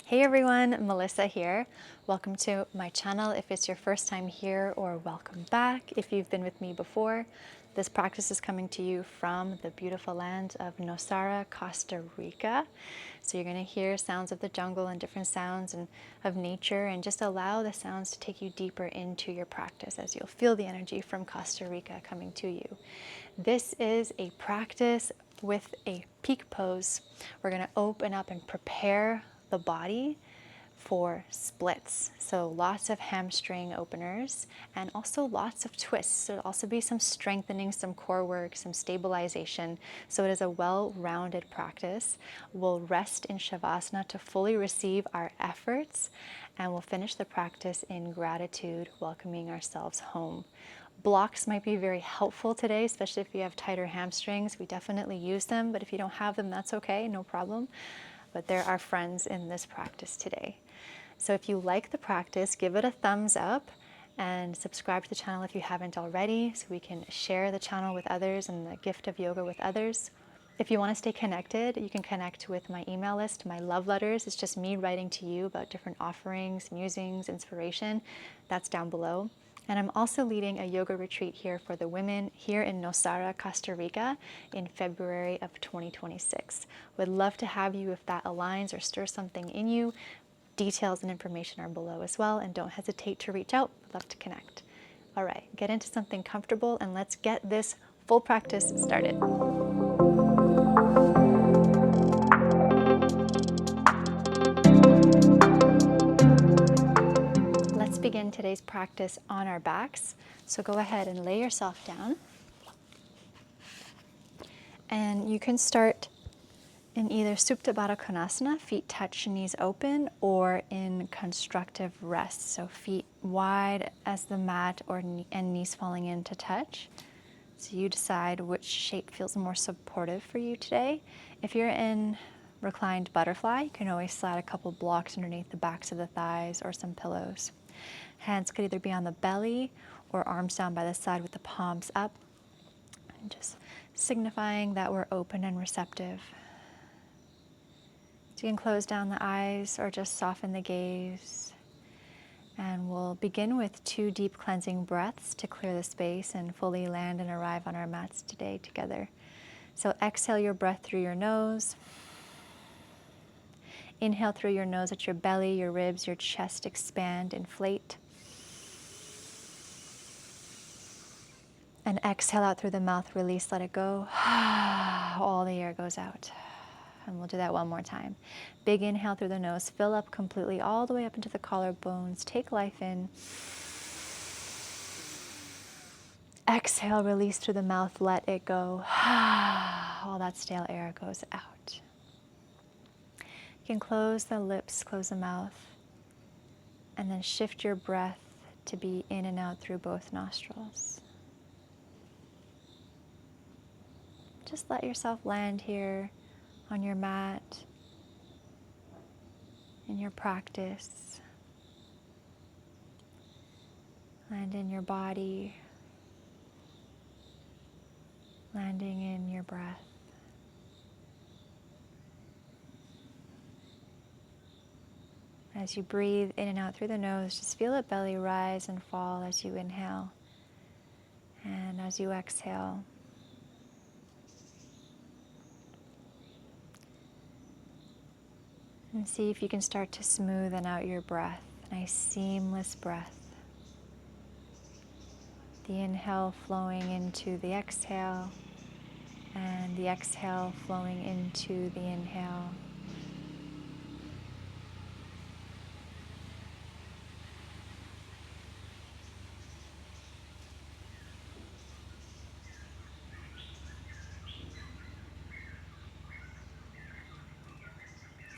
Hey everyone, Melissa here. Welcome to my channel if it's your first time here, or welcome back if you've been with me before. This practice is coming to you from the beautiful land of Nosara, Costa Rica. So you're going to hear sounds of the jungle and different sounds and of nature, and just allow the sounds to take you deeper into your practice as you'll feel the energy from Costa Rica coming to you. This is a practice with a peak pose. We're going to open up and prepare the body for splits. So lots of hamstring openers and also lots of twists. There'll also be some strengthening, some core work, some stabilization. So it is a well-rounded practice. We'll rest in Savasana to fully receive our efforts, and we'll finish the practice in gratitude, welcoming ourselves home. Blocks might be very helpful today, especially if you have tighter hamstrings. We definitely use them, but if you don't have them, that's okay, no problem. But they're our friends in this practice today. So if you like the practice, give it a thumbs up and subscribe to the channel if you haven't already, so we can share the channel with others and the gift of yoga with others. If you want to stay connected, you can connect with my email list, my love letters. It's just me writing to you about different offerings, musings, inspiration. That's down below. And I'm also leading a yoga retreat here for the women here in Nosara, Costa Rica in February of 2026. Would love to have you if that aligns or stirs something in you. Details and information are below as well, and don't hesitate to reach out. I'd love to connect. All right, get into something comfortable and let's get this full practice started. Let's begin today's practice on our backs. So go ahead and lay yourself down. And you can start in either Supta Baddha Konasana, feet touch, knees open, or in constructive rest. So feet wide as the mat and knees falling in to touch. So you decide which shape feels more supportive for you today. If you're in reclined butterfly, you can always slide a couple blocks underneath the backs of the thighs or some pillows. Hands could either be on the belly or arms down by the side with the palms up. And just signifying that we're open and receptive. So you can close down the eyes or just soften the gaze. And we'll begin with 2 deep cleansing breaths to clear the space and fully land and arrive on our mats today together. So exhale your breath through your nose. Inhale through your nose, let your belly, your ribs, your chest expand, inflate. And exhale out through the mouth, release, let it go. All the air goes out. And we'll do that one more time. Big inhale through the nose, fill up completely all the way up into the collarbones. Take life in. Exhale, release through the mouth, let it go. All that stale air goes out. You can close the lips, close the mouth, and then shift your breath to be in and out through both nostrils. Just let yourself land here on your mat, in your practice. Land in your body, landing in your breath. As you breathe in and out through the nose, just feel the belly rise and fall as you inhale. And as you exhale, and see if you can start to smoothen out your breath. Nice seamless breath. The inhale flowing into the exhale, and the exhale flowing into the inhale.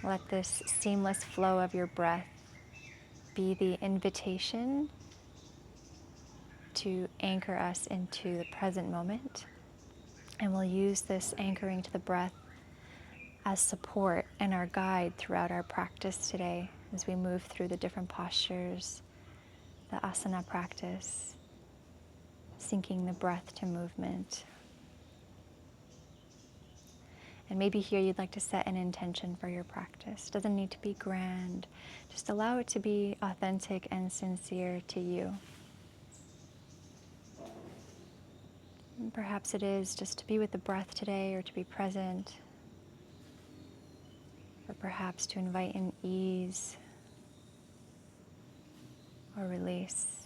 Let this seamless flow of your breath be the invitation to anchor us into the present moment. And we'll use this anchoring to the breath as support and our guide throughout our practice today as we move through the different postures, the asana practice, syncing the breath to movement. And maybe here you'd like to set an intention for your practice. Doesn't need to be grand. Just allow it to be authentic and sincere to you. And perhaps it is just to be with the breath today, or to be present, or perhaps to invite in ease or release.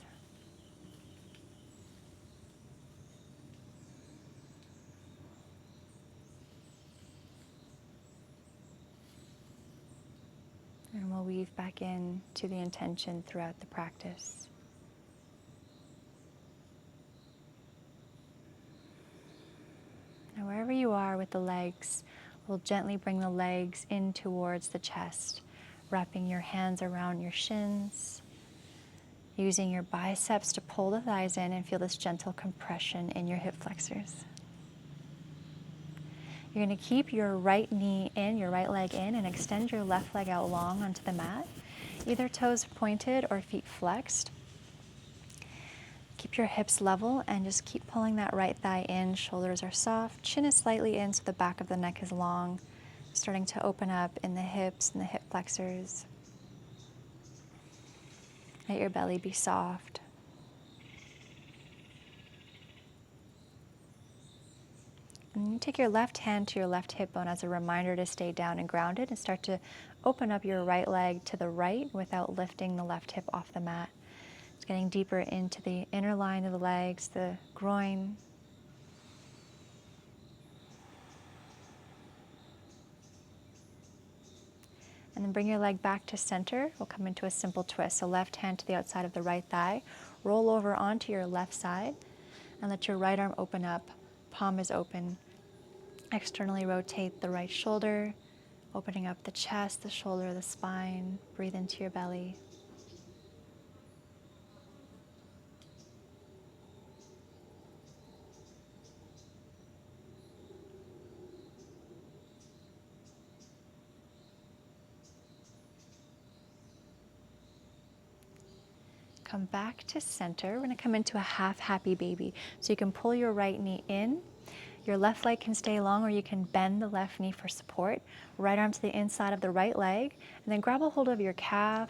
And we'll weave back in to the intention throughout the practice. Now, wherever you are with the legs, we'll gently bring the legs in towards the chest, wrapping your hands around your shins, using your biceps to pull the thighs in and feel this gentle compression in your hip flexors. You're going to keep your right knee in, your right leg in, and extend your left leg out long onto the mat. Either toes pointed or feet flexed. Keep your hips level and just keep pulling that right thigh in. Shoulders are soft, chin is slightly in, so the back of the neck is long. Starting to open up in the hips and the hip flexors. Let your belly be soft. And you take your left hand to your left hip bone as a reminder to stay down and grounded, and start to open up your right leg to the right without lifting the left hip off the mat. It's getting deeper into the inner line of the legs, the groin. And then bring your leg back to center. We'll come into a simple twist. So left hand to the outside of the right thigh. Roll over onto your left side and let your right arm open up. Palm is open. Externally rotate the right shoulder, opening up the chest, the shoulder, the spine. Breathe into your belly. Come back to center. We're going to come into a half happy baby. So you can pull your right knee in. Your left leg can stay long, or you can bend the left knee for support. Right arm to the inside of the right leg, and then grab a hold of your calf,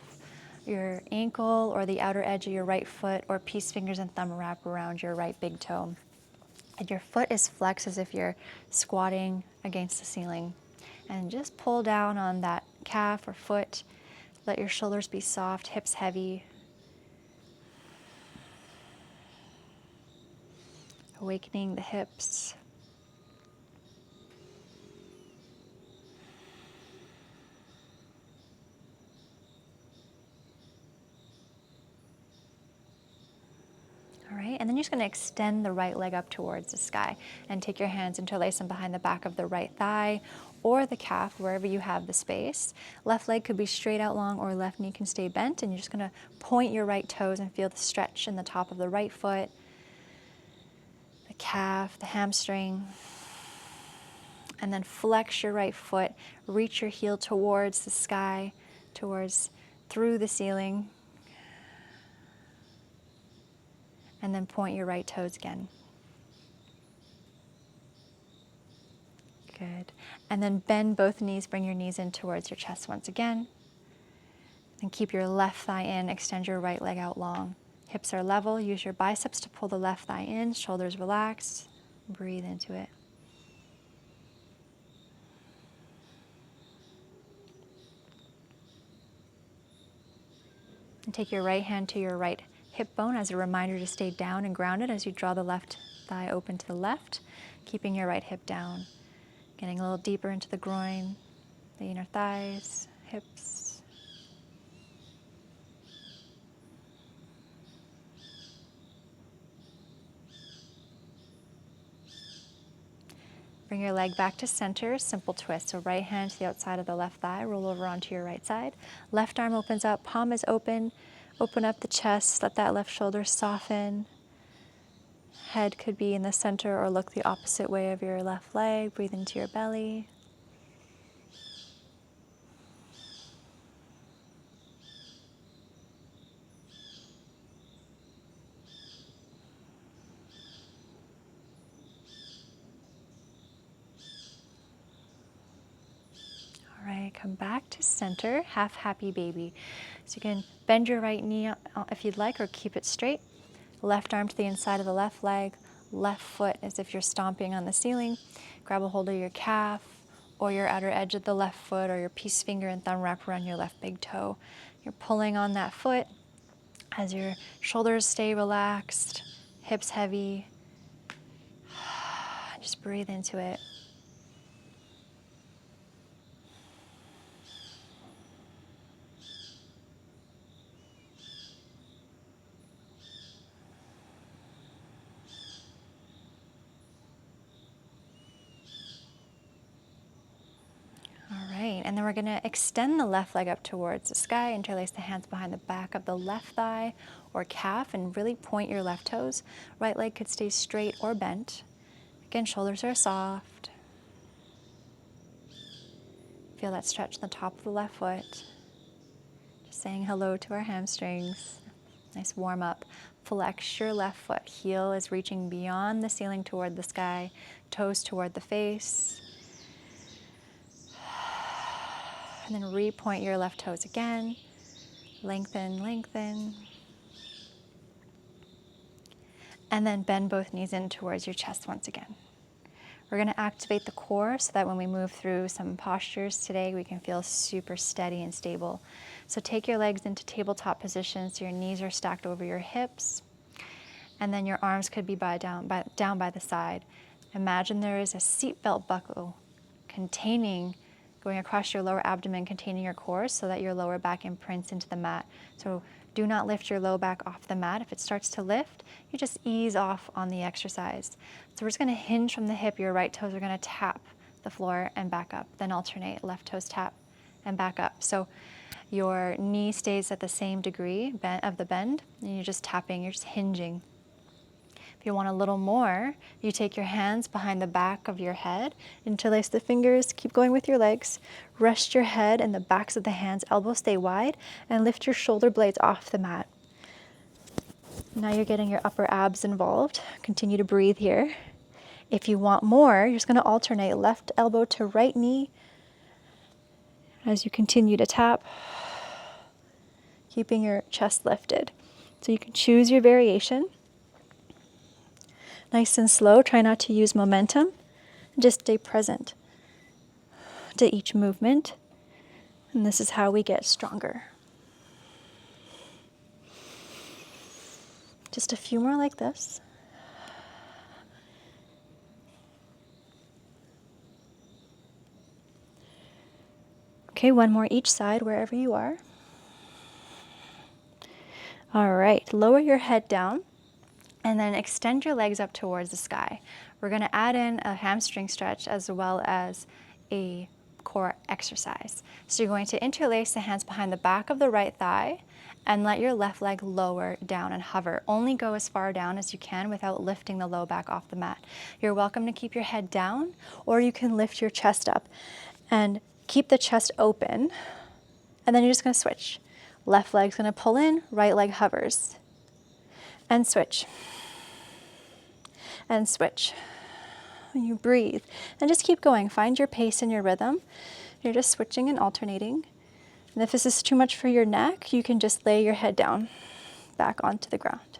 your ankle, or the outer edge of your right foot, or peace fingers and thumb wrap around your right big toe. And your foot is flexed as if you're squatting against the ceiling. And just pull down on that calf or foot. Let your shoulders be soft, hips heavy. Awakening the hips. All right, and then you're just going to extend the right leg up towards the sky and take your hands, interlace them behind the back of the right thigh or the calf, wherever you have the space. Left leg could be straight out long, or left knee can stay bent, and you're just going to point your right toes and feel the stretch in the top of the right foot, the calf, the hamstring. And then flex your right foot, reach your heel towards the sky, through the ceiling. And then point your right toes again. Good. And then bend both knees, bring your knees in towards your chest once again. And keep your left thigh in, extend your right leg out long. Hips are level, use your biceps to pull the left thigh in, shoulders relaxed. Breathe into it. And take your right hand to your right hip bone as a reminder to stay down and grounded as you draw the left thigh open to the left, keeping your right hip down. Getting a little deeper into the groin, the inner thighs, hips. Bring your leg back to center, simple twist. So right hand to the outside of the left thigh, roll over onto your right side. Left arm opens up, palm is open. Open up the chest, let that left shoulder soften. Head could be in the center or look the opposite way of your left leg. Breathe into your belly. come back to center, half happy baby. So you can bend your right knee if you'd like, or keep it straight. Left arm to the inside of the left leg, left foot as if you're stomping on the ceiling. Grab a hold of your calf or your outer edge of the left foot, or your peace finger and thumb wrap around your left big toe. You're pulling on that foot as your shoulders stay relaxed, hips heavy. Just breathe into it. All right, and then we're going to extend the left leg up towards the sky, interlace the hands behind the back of the left thigh or calf, and really point your left toes. Right leg could stay straight or bent. Again, shoulders are soft. Feel that stretch in the top of the left foot. Just saying hello to our hamstrings. Nice warm up. Flex your left foot. Heel is reaching beyond the ceiling toward the sky. Toes toward the face. And then repoint your left toes again. Lengthen, lengthen. And then bend both knees in towards your chest once again. We're going to activate the core so that when we move through some postures today, we can feel super steady and stable. So take your legs into tabletop position so your knees are stacked over your hips. And then your arms could be down by the side. Imagine there is a seatbelt buckle going across your lower abdomen, containing your core so that your lower back imprints into the mat. So do not lift your low back off the mat. If it starts to lift, you just ease off on the exercise. So we're just going to hinge from the hip. Your right toes are going to tap the floor and back up, then alternate. Left toes tap and back up. So your knee stays at the same degree of the bend, and you're just tapping, you're just hinging. If you want a little more, you take your hands behind the back of your head, interlace the fingers, keep going with your legs, rest your head and the backs of the hands, elbows stay wide, and lift your shoulder blades off the mat. Now you're getting your upper abs involved. Continue to breathe here. If you want more, you're just going to alternate left elbow to right knee as you continue to tap, keeping your chest lifted. So you can choose your variation. Nice and slow, try not to use momentum. Just stay present to each movement. And this is how we get stronger. Just a few more like this. Okay, one more each side, wherever you are. All right, lower your head down. And then extend your legs up towards the sky. We're going to add in a hamstring stretch as well as a core exercise. So you're going to interlace the hands behind the back of the right thigh and let your left leg lower down and hover. Only go as far down as you can without lifting the low back off the mat. You're welcome to keep your head down, or you can lift your chest up and keep the chest open. And then you're just going to switch. Left leg's going to pull in, right leg hovers. And switch. And switch. You breathe and just keep going. Find your pace and your rhythm. You're just switching and alternating. And if this is too much for your neck, you can just lay your head down back onto the ground.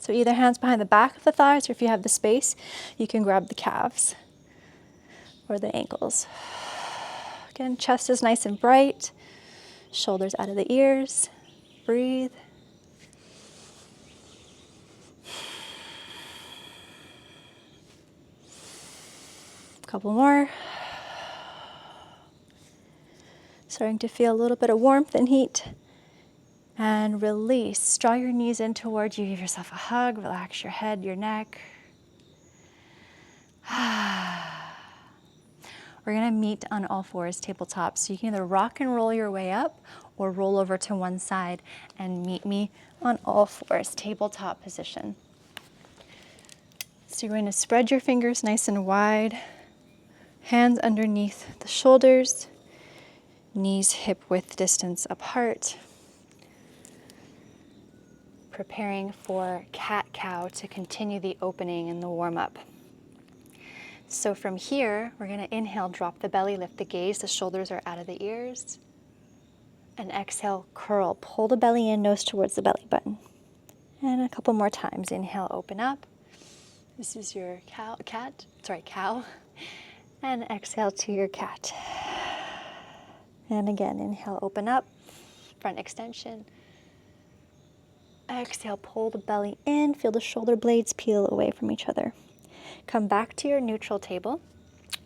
So either hands behind the back of the thighs, or if you have the space, you can grab the calves or the ankles. Again, chest is nice and bright. Shoulders out of the ears. Breathe. Couple more. Starting to feel a little bit of warmth and heat. And release. Draw your knees in towards you. Give yourself a hug. Relax your head, your neck. We're going to meet on all fours, tabletop. So you can either rock and roll your way up or roll over to one side and meet me on all fours, tabletop position. So you're going to spread your fingers nice and wide. Hands underneath the shoulders, knees hip-width distance apart. Preparing for cat-cow to continue the opening and the warm-up. So from here, we're going to inhale, drop the belly, lift the gaze, the shoulders are out of the ears. And exhale, curl, pull the belly in, nose towards the belly button. And a couple more times. Inhale, open up. This is your cow. And exhale to your cat. And again, inhale, open up, front extension. Exhale, pull the belly in, feel the shoulder blades peel away from each other. Come back to your neutral table.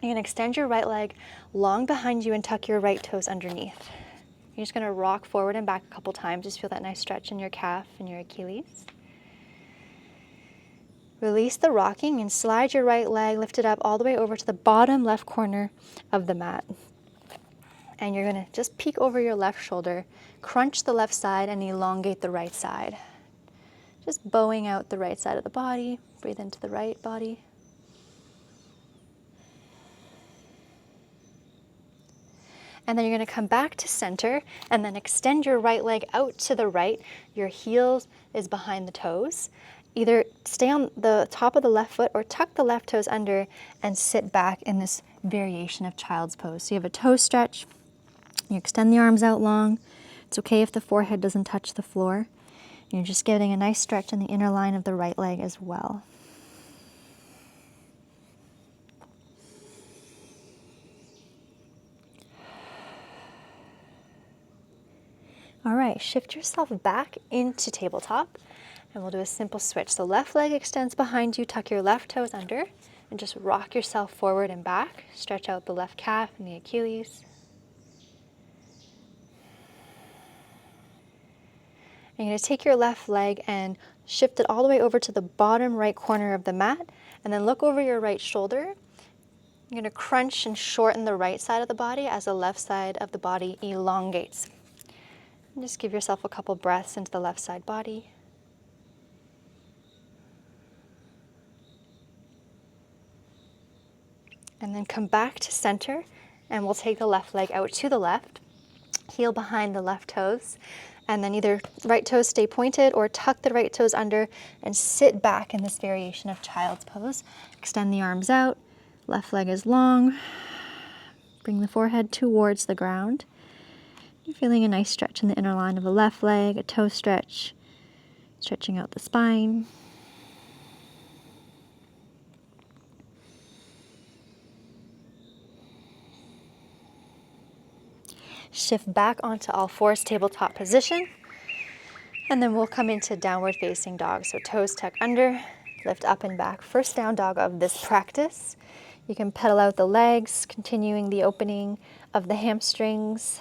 You're gonna extend your right leg long behind you and tuck your right toes underneath. You're just gonna rock forward and back a couple times. Just feel that nice stretch in your calf and your Achilles. Release the rocking and slide your right leg, lift it up all the way over to the bottom left corner of the mat. And you're gonna just peek over your left shoulder, crunch the left side and elongate the right side. Just bowing out the right side of the body. Breathe into the right body. And then you're gonna come back to center and then extend your right leg out to the right. Your heel is behind the toes. Either stay on the top of the left foot or tuck the left toes under and sit back in this variation of child's pose. So you have a toe stretch. You extend the arms out long. It's okay if the forehead doesn't touch the floor. You're just getting a nice stretch in the inner line of the right leg as well. All right, shift yourself back into tabletop and we'll do a simple switch. So left leg extends behind you, tuck your left toes under and just rock yourself forward and back. Stretch out the left calf and the Achilles. And you're gonna take your left leg and shift it all the way over to the bottom right corner of the mat and then look over your right shoulder. You're gonna crunch and shorten the right side of the body as the left side of the body elongates. And just give yourself a couple breaths into the left side body. And then come back to center and we'll take the left leg out to the left, heel behind the left toes, and then either right toes stay pointed or tuck the right toes under and sit back in this variation of child's pose. Extend the arms out, left leg is long, bring the forehead towards the ground. You're feeling a nice stretch in the inner line of the left leg, a toe stretch, stretching out the spine. Shift back onto all fours, tabletop position. And then we'll come into downward facing dog. So toes tuck under, lift up and back. First down dog of this practice. You can pedal out the legs, continuing the opening of the hamstrings.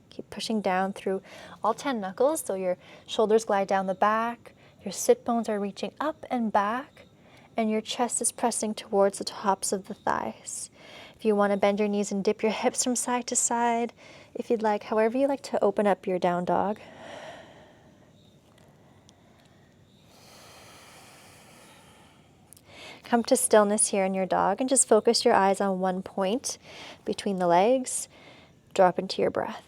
Keep pushing down through all 10 knuckles, so your shoulders glide down the back, your sit bones are reaching up and back, and your chest is pressing towards the tops of the thighs. If you want to bend your knees and dip your hips from side to side, if you'd like, however you like to open up your down dog. Come to stillness here in your dog and just focus your eyes on one point between the legs. Drop into your breath.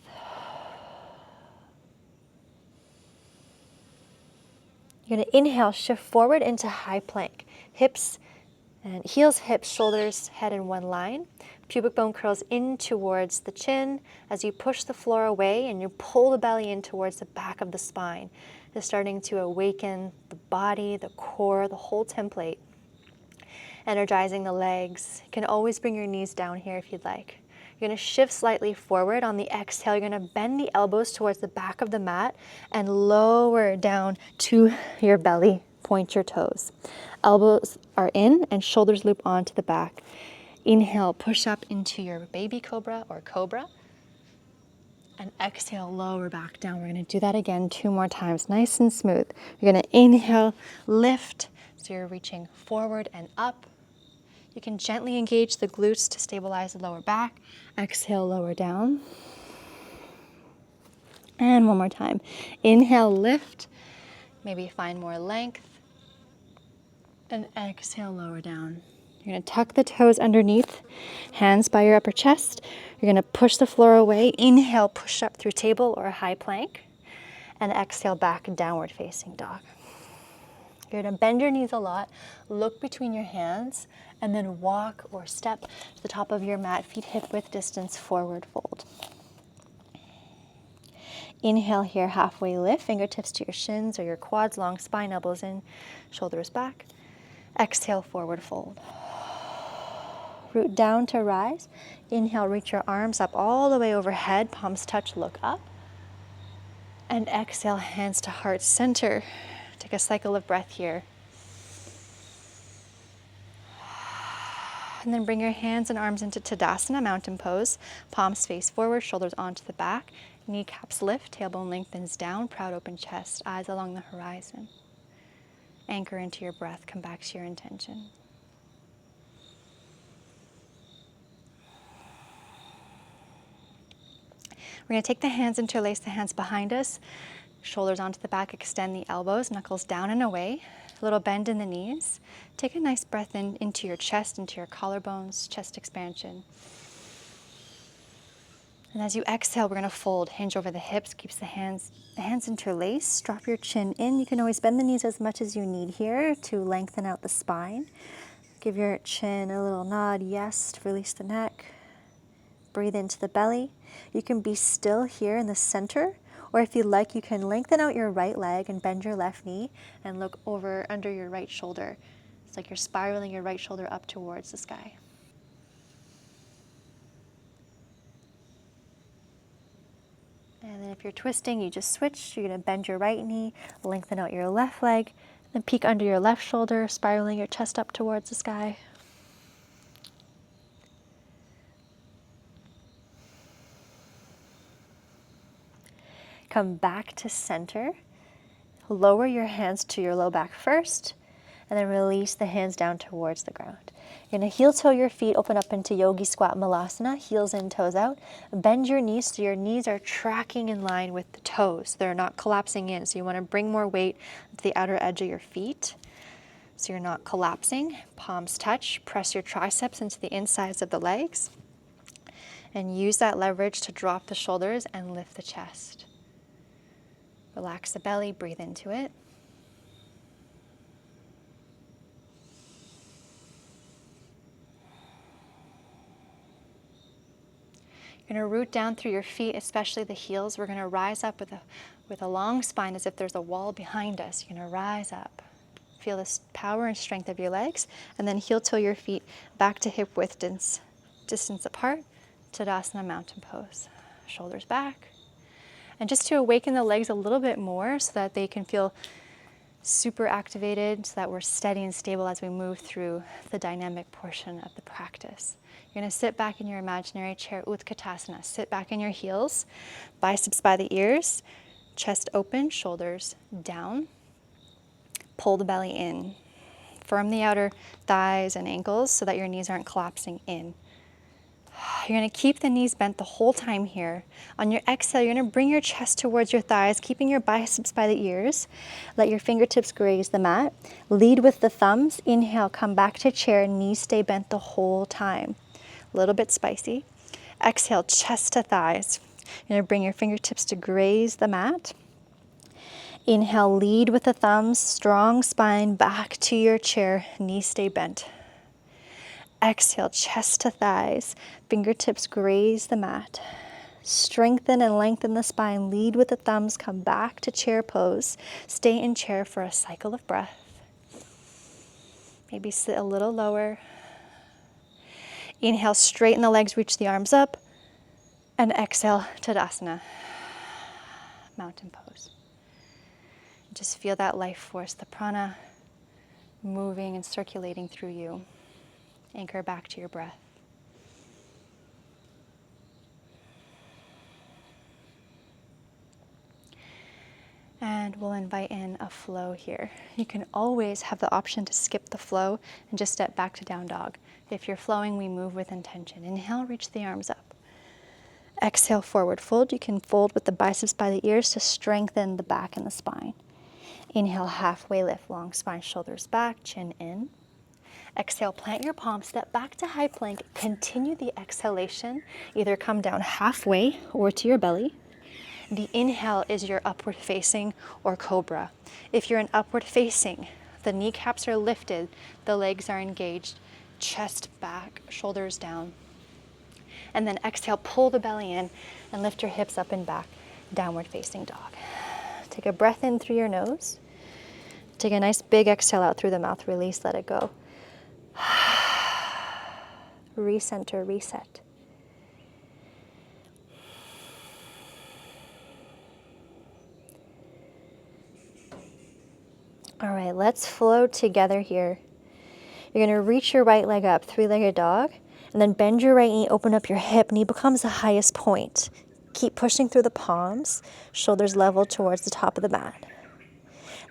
You're going to inhale, shift forward into high plank. Hips and heels, hips, shoulders, head in one line. Pubic bone curls in towards the chin as you push the floor away and you pull the belly in towards the back of the spine. It's starting to awaken the body, the core, the whole template. Energizing the legs. You can always bring your knees down here if you'd like. You're going to shift slightly forward. On the exhale, you're going to bend the elbows towards the back of the mat and lower down to your belly. Point your toes. Elbows are in and shoulders loop onto the back. Inhale, push up into your baby cobra or cobra. And exhale, lower back down. We're going to do that again 2 more times, nice and smooth. You're going to inhale, lift. So you're reaching forward and up. You can gently engage the glutes to stabilize the lower back. Exhale, lower down. And one more time. Inhale, lift. Maybe find more length. And exhale, lower down. You're going to tuck the toes underneath, hands by your upper chest. You're going to push the floor away. Inhale, push up through table or high plank. And exhale, back downward facing dog. You're going to bend your knees a lot, look between your hands, And then walk or step to the top of your mat, feet hip width distance, forward fold. Inhale here, halfway lift, fingertips to your shins or your quads, long spine, elbows in, shoulders back. Exhale, forward fold. Root down to rise. Inhale, reach your arms up all the way overhead, palms touch, look up. And exhale, hands to heart center. Take a cycle of breath here. And then bring your hands and arms into Tadasana, mountain pose. Palms face forward, shoulders onto the back. Kneecaps lift, tailbone lengthens down, proud open chest, eyes along the horizon. Anchor into your breath, come back to your intention. We're going to take the hands, interlace the hands behind us, shoulders onto the back, extend the elbows, knuckles down and away, a little bend in the knees. Take a nice breath in into your chest, into your collarbones, chest expansion. And as you exhale, we're going to fold, hinge over the hips, keeps the hands interlaced. Drop your chin in. You can always bend the knees as much as you need here to lengthen out the spine. Give your chin a little nod, yes, to release the neck. Breathe into the belly. You can be still here in the center, or if you like, you can lengthen out your right leg and bend your left knee and look over under your right shoulder. It's like you're spiraling your right shoulder up towards the sky. And then if you're twisting, you just switch. You're going to bend your right knee, lengthen out your left leg, then peek under your left shoulder, spiraling your chest up towards the sky. Come back to center. Lower your hands to your low back first, and then release the hands down towards the ground. You're going to heel toe your feet, open up into Yogi Squat Malasana, heels in, toes out. Bend your knees so your knees are tracking in line with the toes. They're not collapsing in, so you want to bring more weight to the outer edge of your feet so you're not collapsing. Palms touch, press your triceps into the insides of the legs, and use that leverage to drop the shoulders and lift the chest. Relax the belly, breathe into it. You're going to root down through your feet, especially the heels. We're going to rise up with a long spine as if there's a wall behind us. You're going to rise up. Feel this power and strength of your legs, and then heel toe your feet back to hip width distance apart. Tadasana, mountain pose. Shoulders back. And just to awaken the legs a little bit more so that they can feel super activated, so that we're steady and stable as we move through the dynamic portion of the practice. You're going to sit back in your imaginary chair, Utkatasana. Sit back in your heels, biceps by the ears, chest open, shoulders down. Pull the belly in. Firm the outer thighs and ankles so that your knees aren't collapsing in. You're going to keep the knees bent the whole time here. On your exhale, you're going to bring your chest towards your thighs, keeping your biceps by the ears. Let your fingertips graze the mat. Lead with the thumbs. Inhale, come back to chair. Knees stay bent the whole time. A little bit spicy. Exhale, chest to thighs. You're going to bring your fingertips to graze the mat. Inhale, lead with the thumbs, strong spine, back to your chair, knees stay bent. Exhale, chest to thighs, fingertips graze the mat. Strengthen and lengthen the spine, lead with the thumbs, come back to chair pose. Stay in chair for a cycle of breath. Maybe sit a little lower. Inhale, straighten the legs, reach the arms up. And exhale, Tadasana, mountain pose. Just feel that life force, the prana, moving and circulating through you. Anchor back to your breath. And we'll invite in a flow here. You can always have the option to skip the flow and just step back to down dog. If you're flowing, we move with intention. Inhale, reach the arms up. Exhale, forward fold. You can fold with the biceps by the ears to strengthen the back and the spine. Inhale, halfway lift, long spine, shoulders back, chin in. Exhale, plant your palms, step back to high plank. Continue the exhalation. Either come down halfway or to your belly. The inhale is your upward facing or cobra. If you're in upward facing, the kneecaps are lifted, the legs are engaged. chest back, shoulders down. And then exhale, pull the belly in and lift your hips up and back, downward facing dog. Take a breath in through your nose. Take a nice big exhale out through the mouth, release, let it go. Recenter, reset. All right, let's flow together here. You're gonna reach your right leg up, three-legged dog, and then bend your right knee, open up your hip, knee becomes the highest point. Keep pushing through the palms, shoulders level towards the top of the mat.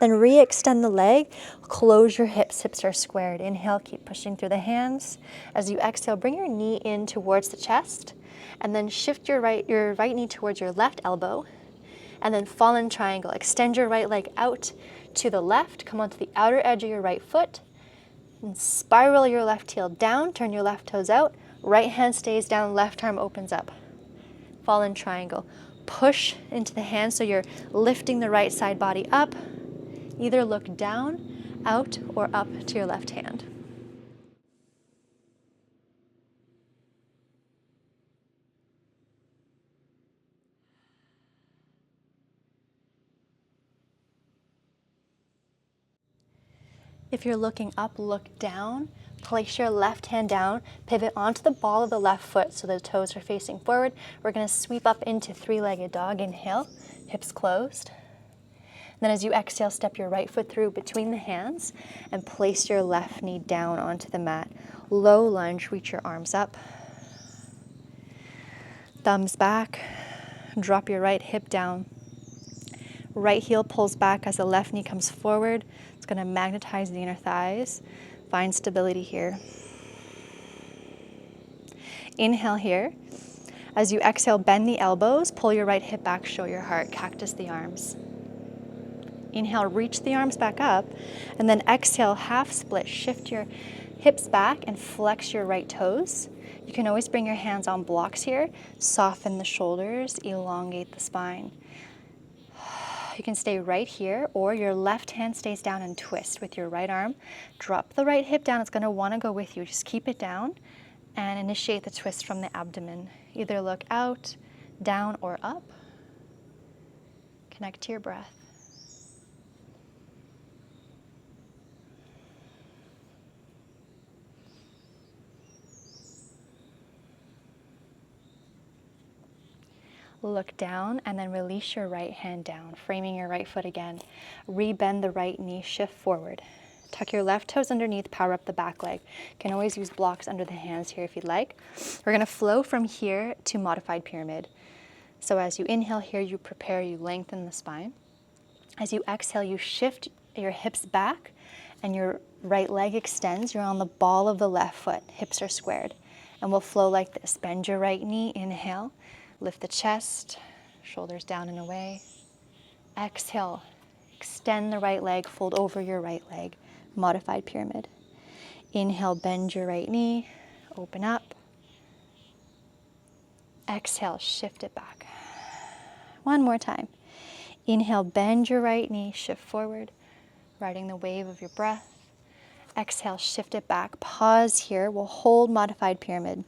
Then re-extend the leg, close your hips, hips are squared. Inhale, keep pushing through the hands. As you exhale, bring your knee in towards the chest, and then shift your right knee towards your left elbow, and then fallen triangle. Extend your right leg out to the left, come onto the outer edge of your right foot, and spiral your left heel down, turn your left toes out, right hand stays down, left arm opens up. Fallen triangle. Push into the hands so you're lifting the right side body up. Either look down, out, or up to your left hand. If you're looking up, look down. Place your left hand down, pivot onto the ball of the left foot so the toes are facing forward. We're gonna sweep up into three-legged dog. Inhale, hips closed. Then as you exhale, step your right foot through between the hands and place your left knee down onto the mat. Low lunge, reach your arms up. Thumbs back, drop your right hip down. Right heel pulls back as the left knee comes forward. It's gonna magnetize the inner thighs. Find stability here. Inhale here. As you exhale, bend the elbows, pull your right hip back, show your heart, cactus the arms. Inhale, reach the arms back up, and then exhale, half split. Shift your hips back and flex your right toes. You can always bring your hands on blocks here. Soften the shoulders, elongate the spine. You can stay right here, or your left hand stays down and twist with your right arm. Drop the right hip down. It's going to want to go with you. Just keep it down and initiate the twist from the abdomen. Either look out, down, or up. Connect to your breath. Look down and then release your right hand down, framing your right foot again. Rebend the right knee, shift forward. Tuck your left toes underneath, power up the back leg. You can always use blocks under the hands here if you'd like. We're gonna flow from here to modified pyramid. So as you inhale here, you prepare, you lengthen the spine. As you exhale, you shift your hips back and your right leg extends. You're on the ball of the left foot, hips are squared. And we'll flow like this. Bend your right knee, inhale. Lift the chest, shoulders down and away. Exhale, extend the right leg, fold over your right leg, modified pyramid. Inhale, bend your right knee, open up. Exhale, shift it back. One more time. Inhale, bend your right knee, shift forward, riding the wave of your breath. Exhale, shift it back. Pause here, we'll hold modified pyramid.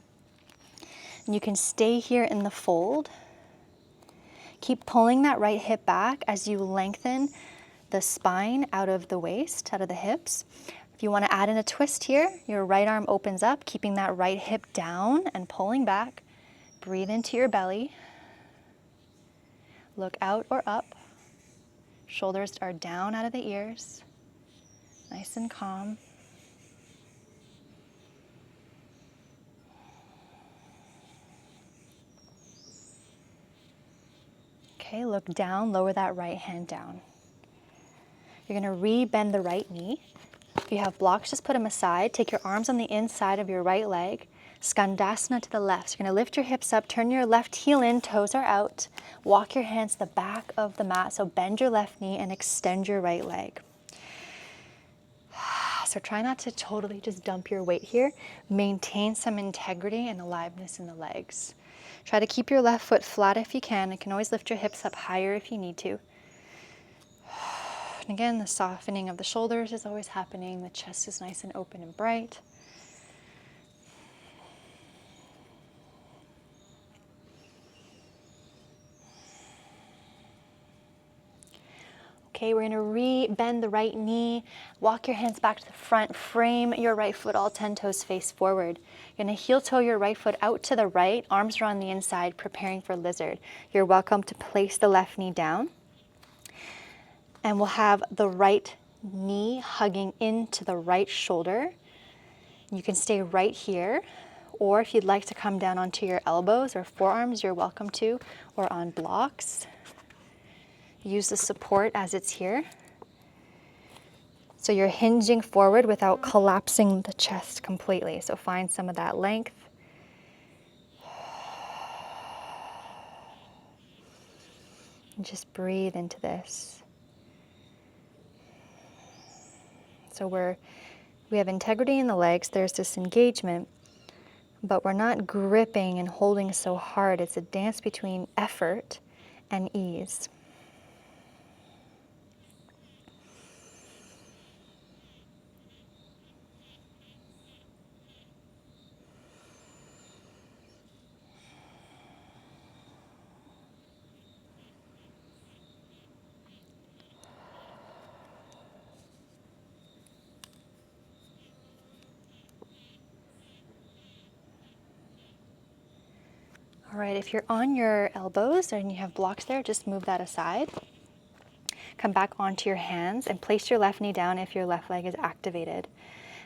And you can stay here in the fold. Keep pulling that right hip back as you lengthen the spine out of the waist, out of the hips. If you want to add in a twist here, your right arm opens up, keeping that right hip down and pulling back. Breathe into your belly. Look out or up. Shoulders are down out of the ears. Nice and calm. Okay, look down, lower that right hand down. You're gonna re-bend the right knee. If you have blocks, just put them aside. Take your arms on the inside of your right leg. Skandasana to the left. So you're gonna lift your hips up, turn your left heel in, toes are out. Walk your hands to the back of the mat. So bend your left knee and extend your right leg. So try not to totally just dump your weight here. Maintain some integrity and aliveness in the legs. Try to keep your left foot flat if you can. You can always lift your hips up higher if you need to. And again, the softening of the shoulders is always happening. The chest is nice and open and bright. Okay, we're gonna re-bend the right knee, walk your hands back to the front, frame your right foot, all 10 toes face forward. You're gonna heel toe your right foot out to the right, arms are on the inside, preparing for lizard. You're welcome to place the left knee down. And we'll have the right knee hugging into the right shoulder. You can stay right here, or if you'd like to come down onto your elbows or forearms, you're welcome to, or on blocks. Use the support as it's here. So you're hinging forward without collapsing the chest completely. So find some of that length. And just breathe into this. So we have integrity in the legs, there's this engagement, but we're not gripping and holding so hard. It's a dance between effort and ease. All right, if you're on your elbows and you have blocks there, just move that aside. Come back onto your hands and place your left knee down if your left leg is activated.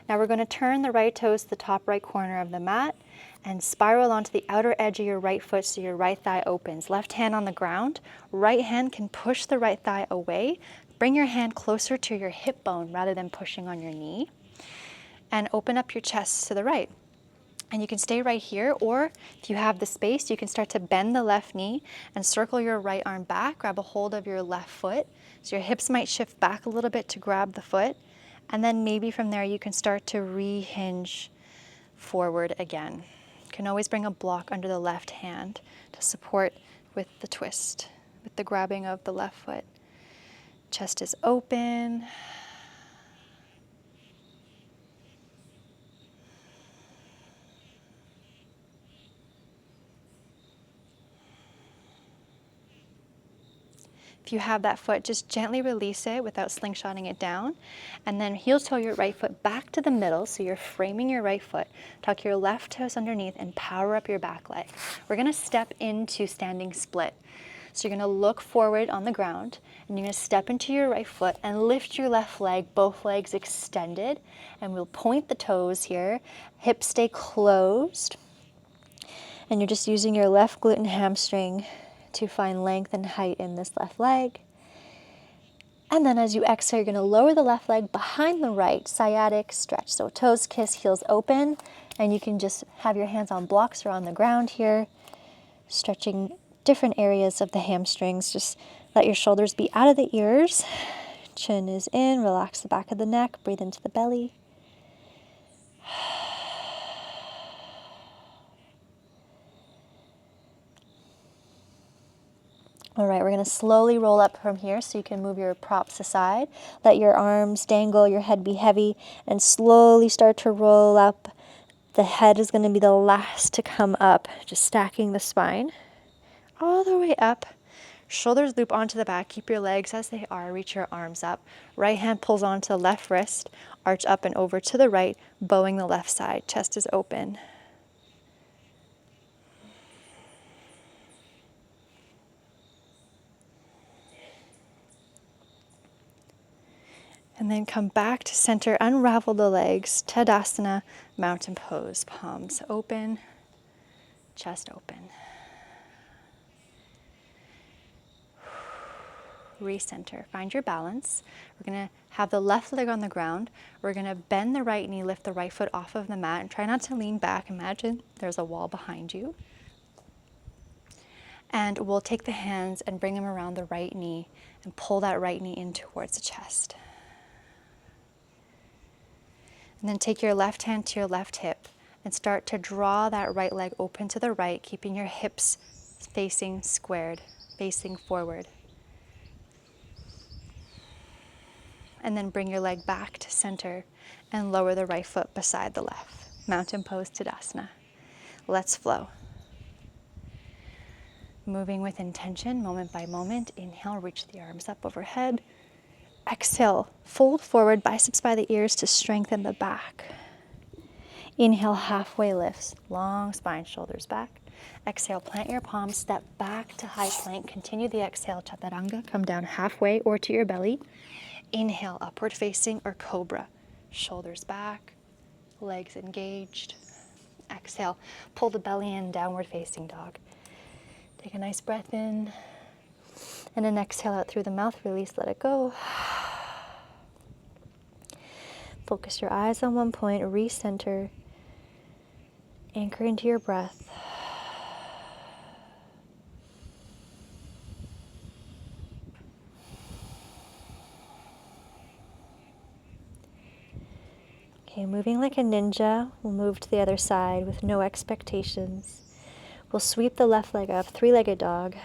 Now we're going to turn the right toes to the top right corner of the mat and spiral onto the outer edge of your right foot so your right thigh opens. Left hand on the ground, right hand can push the right thigh away. Bring your hand closer to your hip bone rather than pushing on your knee. And open up your chest to the right. And you can stay right here, or if you have the space, you can start to bend the left knee and circle your right arm back, grab a hold of your left foot. So your hips might shift back a little bit to grab the foot. And then maybe from there you can start to re-hinge forward again. You can always bring a block under the left hand to support with the twist, with the grabbing of the left foot. Chest is open. If you have that foot, just gently release it without slingshotting it down. And then heel toe your right foot back to the middle, so you're framing your right foot. Tuck your left toes underneath and power up your back leg. We're gonna step into standing split. So you're gonna look forward on the ground, and you're gonna step into your right foot and lift your left leg, both legs extended. And we'll point the toes here. Hips stay closed. And you're just using your left glute and hamstring to find length and height in this left leg. And then as you exhale, you're going to lower the left leg behind the right, sciatic stretch. So toes kiss, heels open, and you can just have your hands on blocks or on the ground here, stretching different areas of the hamstrings. Just let your shoulders be out of the ears. Chin is in, relax the back of the neck, breathe into the belly. All right, we're going to slowly roll up from here so you can move your props aside. Let your arms dangle, your head be heavy, and slowly start to roll up. The head is going to be the last to come up, just stacking the spine all the way up. Shoulders loop onto the back. Keep your legs as they are. Reach your arms up. Right hand pulls onto the left wrist. Arch up and over to the right, bowing the left side. Chest is open. And then come back to center, unravel the legs, Tadasana, mountain pose, palms open, chest open. Recenter, find your balance. We're gonna have the left leg on the ground. We're gonna bend the right knee, lift the right foot off of the mat, and try not to lean back. Imagine there's a wall behind you. And we'll take the hands and bring them around the right knee and pull that right knee in towards the chest. And then take your left hand to your left hip and start to draw that right leg open to the right, keeping your hips facing squared, facing forward. And then bring your leg back to center and lower the right foot beside the left. Mountain pose, Tadasana. Let's flow. Moving with intention, moment by moment. Inhale, reach the arms up overhead. Exhale, fold forward, biceps by the ears to strengthen the back. Inhale, halfway lifts, long spine, shoulders back. Exhale, plant your palms, step back to high plank. Continue the exhale, chaturanga. Come down halfway or to your belly. Inhale, upward facing or cobra. Shoulders back, legs engaged. Exhale, pull the belly in, downward facing dog. Take a nice breath in. And then exhale out through the mouth, release, let it go. Focus your eyes on one point, recenter. Anchor into your breath. Okay, moving like a ninja, we'll move to the other side with no expectations. We'll sweep the left leg up, three-legged dog.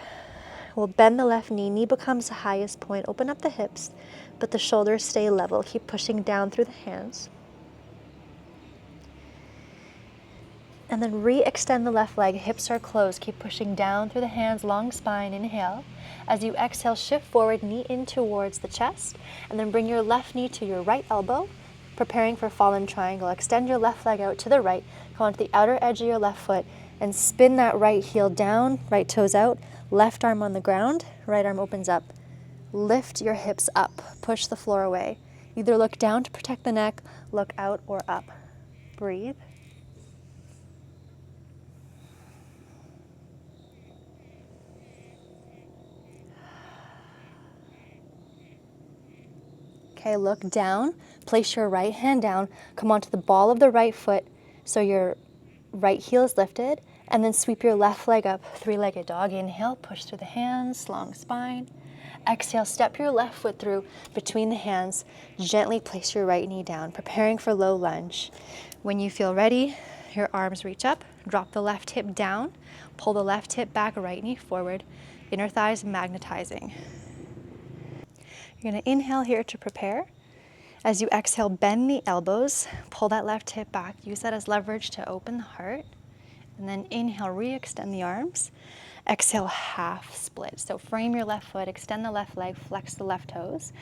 We'll bend the left knee, knee becomes the highest point. Open up the hips, but the shoulders stay level. Keep pushing down through the hands. And then re-extend the left leg, hips are closed. Keep pushing down through the hands, long spine, inhale. As you exhale, shift forward, knee in towards the chest, and then bring your left knee to your right elbow, preparing for fallen triangle. Extend your left leg out to the right, come onto the outer edge of your left foot, and spin that right heel down, right toes out, left arm on the ground, right arm opens up. Lift your hips up, push the floor away. Either look down to protect the neck, look out or up. Breathe. Okay, look down, place your right hand down, come onto the ball of the right foot so your right heel is lifted, and then sweep your left leg up, three-legged dog. Inhale, push through the hands, long spine. Exhale, step your left foot through between the hands. Gently place your right knee down, preparing for low lunge. When you feel ready, your arms reach up, drop the left hip down, pull the left hip back, right knee forward, inner thighs magnetizing. You're going to inhale here to prepare. As you exhale, bend the elbows, pull that left hip back. Use that as leverage to open the heart. And then inhale, re-extend the arms. Exhale, half split. So frame your left foot, extend the left leg, flex the left toes.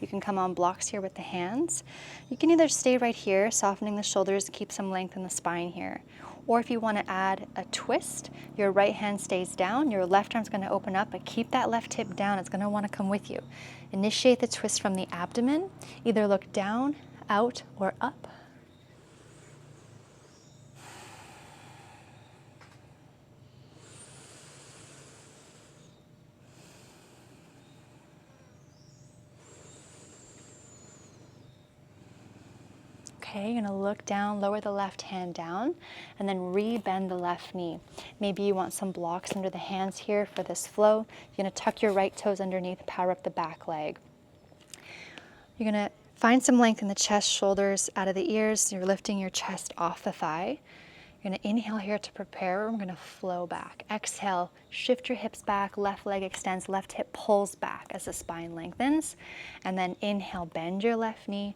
You can come on blocks here with the hands. You can either stay right here, softening the shoulders, keep some length in the spine here. Or if you want to add a twist, your right hand stays down, your left arm's going to open up, but keep that left hip down. It's going to want to come with you. Initiate the twist from the abdomen. Either look down, out, or up. Okay, you're gonna look down, lower the left hand down, and then re-bend the left knee. Maybe you want some blocks under the hands here for this flow. You're gonna tuck your right toes underneath, power up the back leg. You're gonna find some length in the chest, shoulders out of the ears. You're lifting your chest off the thigh. You're gonna inhale here to prepare. We're gonna flow back. Exhale, shift your hips back, left leg extends, left hip pulls back as the spine lengthens. And then inhale, bend your left knee,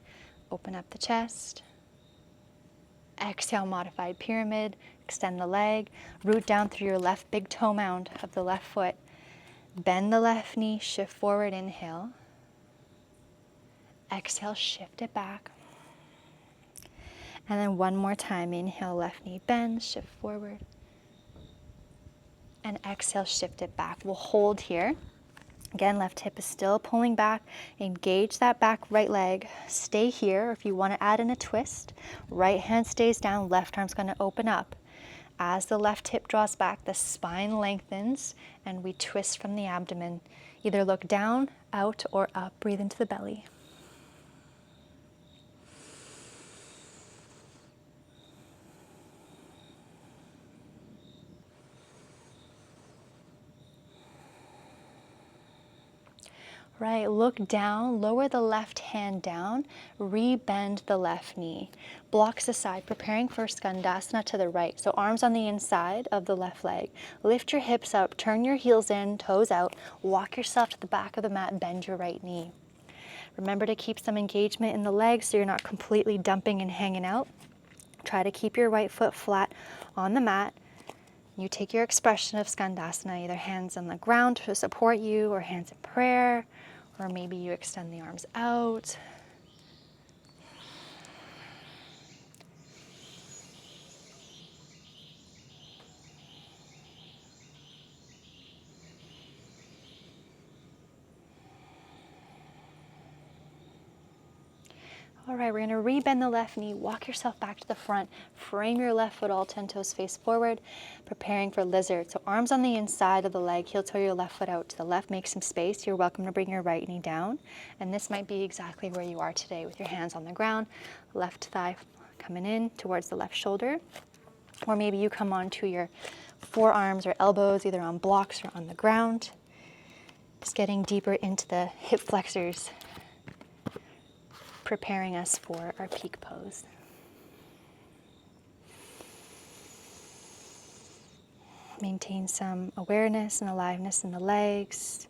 open up the chest. Exhale, modified pyramid, extend the leg, root down through your left big toe mound of the left foot. Bend the left knee, shift forward, inhale. Exhale, shift it back. And then one more time, inhale, left knee bends, shift forward. And exhale, shift it back. We'll hold here. Again, left hip is still pulling back. Engage that back right leg. Stay here. If you want to add in a twist, right hand stays down, left arm's going to open up. As the left hip draws back, the spine lengthens, and we twist from the abdomen. Either look down, out, or up. Breathe into the belly. Right, look down, lower the left hand down, re-bend the left knee. Blocks aside, preparing for Skandasana to the right. So arms on the inside of the left leg. Lift your hips up, turn your heels in, toes out, walk yourself to the back of the mat, bend your right knee. Remember to keep some engagement in the legs so you're not completely dumping and hanging out. Try to keep your right foot flat on the mat. You take your expression of Skandasana, either hands on the ground to support you or hands in prayer, Or maybe you extend the arms out. All right, we're gonna rebend the left knee, walk yourself back to the front, frame your left foot, all 10 toes face forward, preparing for lizard. So arms on the inside of the leg, heel toe your left foot out to the left, make some space. You're welcome to bring your right knee down. And this might be exactly where you are today with your hands on the ground, left thigh coming in towards the left shoulder. Or maybe you come onto your forearms or elbows, either on blocks or on the ground. Just getting deeper into the hip flexors, preparing us for our peak pose. Maintain some awareness and aliveness in the legs.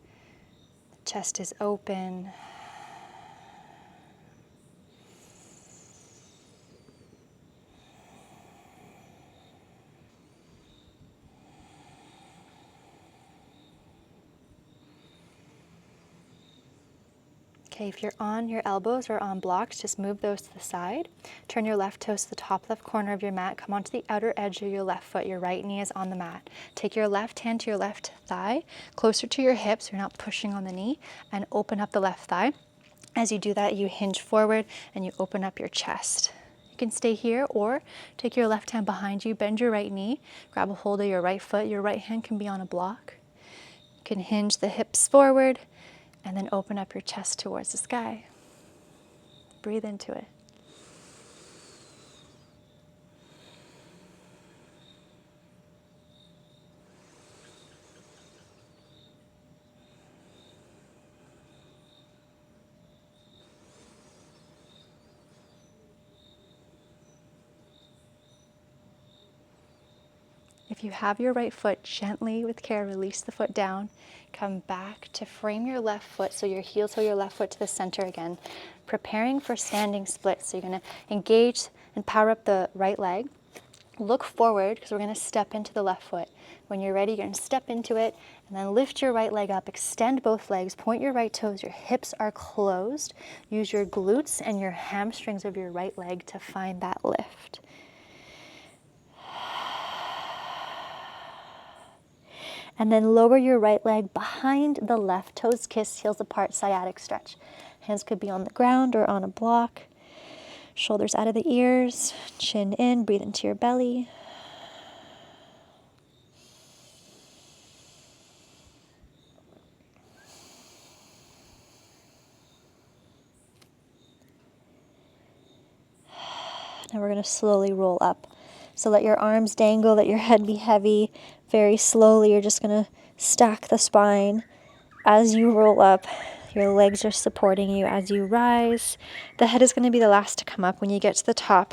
The chest is open. Okay, if you're on your elbows or on blocks, just move those to the side. Turn your left toes to the top left corner of your mat. Come onto the outer edge of your left foot. Your right knee is on the mat. Take your left hand to your left thigh, closer to your hips. You're not pushing on the knee, and open up the left thigh. As you do that, you hinge forward and you open up your chest. You can stay here or take your left hand behind you, bend your right knee, grab a hold of your right foot. Your right hand can be on a block. You can hinge the hips forward and then open up your chest towards the sky. Breathe into it. If you have your right foot, gently with care, release the foot down. Come back to frame your left foot, so your heel toe your left foot to the center again. Preparing for standing split. So you're gonna engage and power up the right leg. Look forward, because we're gonna step into the left foot. When you're ready, you're gonna step into it, and then lift your right leg up, extend both legs, point your right toes, your hips are closed. Use your glutes and your hamstrings of your right leg to find that lift. And then lower your right leg behind the left, toes kiss, heels apart, sciatic stretch. Hands could be on the ground or on a block. Shoulders out of the ears, chin in, breathe into your belly. Now we're going to slowly roll up. So let your arms dangle, let your head be heavy. Very slowly, you're just going to stack the spine. As you roll up, your legs are supporting you as you rise. The head is going to be the last to come up. When you get to the top,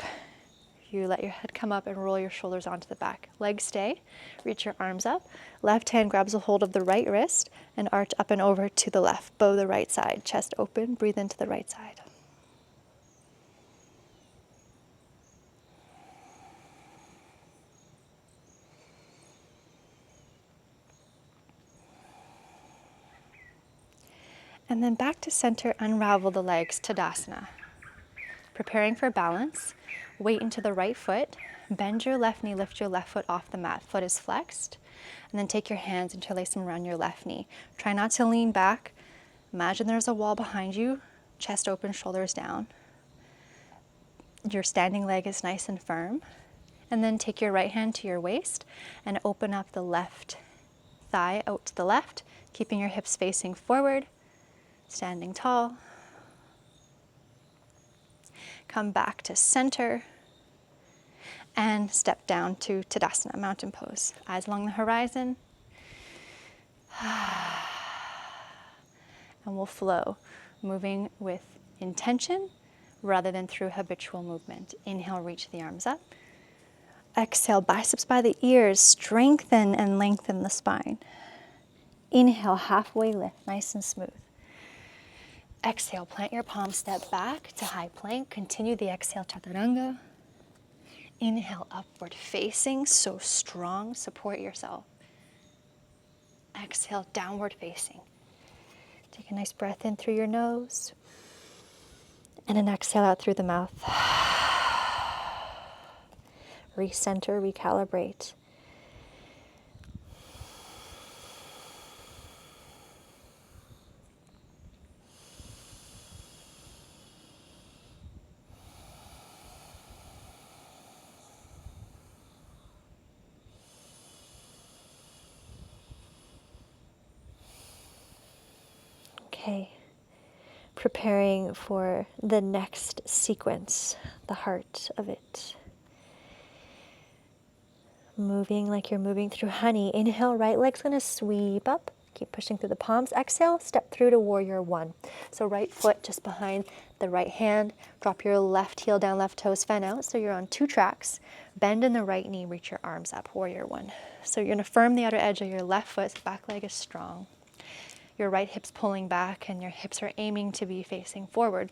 you let your head come up and roll your shoulders onto the back. Legs stay. Reach your arms up. Left hand grabs a hold of the right wrist and arch up and over to the left. Bow the right side. Chest open. Breathe into the right side. And then back to center, unravel the legs, Tadasana. Preparing for balance, weight into the right foot, bend your left knee, lift your left foot off the mat, foot is flexed, and then take your hands, interlace them around your left knee. Try not to lean back. Imagine there's a wall behind you, chest open, shoulders down. Your standing leg is nice and firm. And then take your right hand to your waist and open up the left thigh out to the left, keeping your hips facing forward. Standing tall. Come back to center and step down to Tadasana, mountain pose. Eyes along the horizon. And we'll flow, moving with intention rather than through habitual movement. Inhale, reach the arms up. Exhale, biceps by the ears, strengthen and lengthen the spine. Inhale, halfway lift, nice and smooth. Exhale, plant your palms, step back to high plank. Continue the exhale, chaturanga. Inhale, upward facing, so strong, support yourself. Exhale, downward facing. Take a nice breath in through your nose and an exhale out through the mouth. Recenter, recalibrate. Okay, preparing for the next sequence, the heart of it. Moving like you're moving through honey. Inhale, right leg's going to sweep up. Keep pushing through the palms. Exhale, step through to warrior one. So right foot just behind the right hand. Drop your left heel down, left toes fan out. So you're on 2 tracks. Bend in the right knee, reach your arms up, warrior one. So you're going to firm the outer edge of your left foot. Back leg is strong. Your right hip's pulling back and your hips are aiming to be facing forward.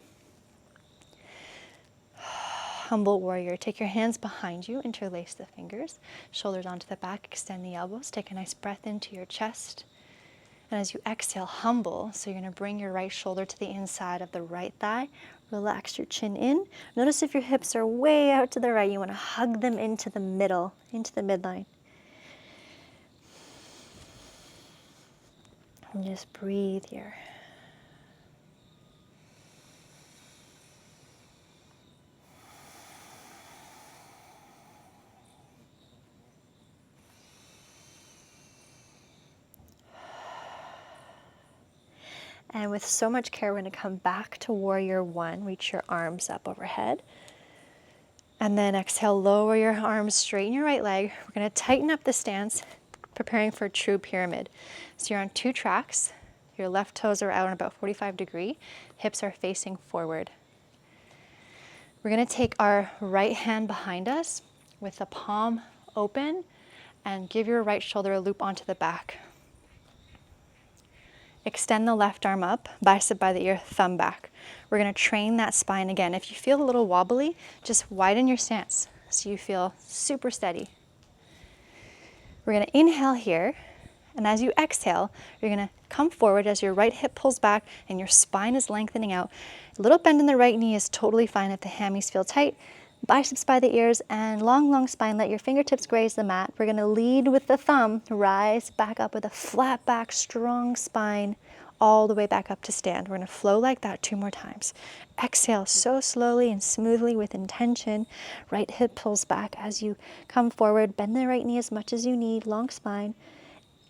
Humble warrior. Take your hands behind you, interlace the fingers, shoulders onto the back, extend the elbows. Take a nice breath into your chest. And as you exhale, humble. So you're going to bring your right shoulder to the inside of the right thigh. Relax your chin in. Notice if your hips are way out to the right, you want to hug them into the middle, into the midline. And just breathe here. And with so much care, we're going to come back to warrior one. Reach your arms up overhead. And then exhale, lower your arms, straighten your right leg. We're going to tighten up the stance, preparing for a true pyramid. So you're on 2 tracks. Your left toes are out on about 45 degrees. Hips are facing forward. We're going to take our right hand behind us with the palm open and give your right shoulder a loop onto the back. Extend the left arm up, bicep by the ear, thumb back. We're going to train that spine again. If you feel a little wobbly, just widen your stance so you feel super steady. We're going to inhale here, and as you exhale, you're going to come forward as your right hip pulls back and your spine is lengthening out. A little bend in the right knee is totally fine if the hammies feel tight. Biceps by the ears and long spine. Let your fingertips graze the mat. We're going to lead with the thumb, rise back up with a flat back, strong spine, all the way back up to stand. We're going to flow like that 2 more times. Exhale so slowly and smoothly with intention. Right hip pulls back as you come forward. Bend the right knee as much as you need, long spine.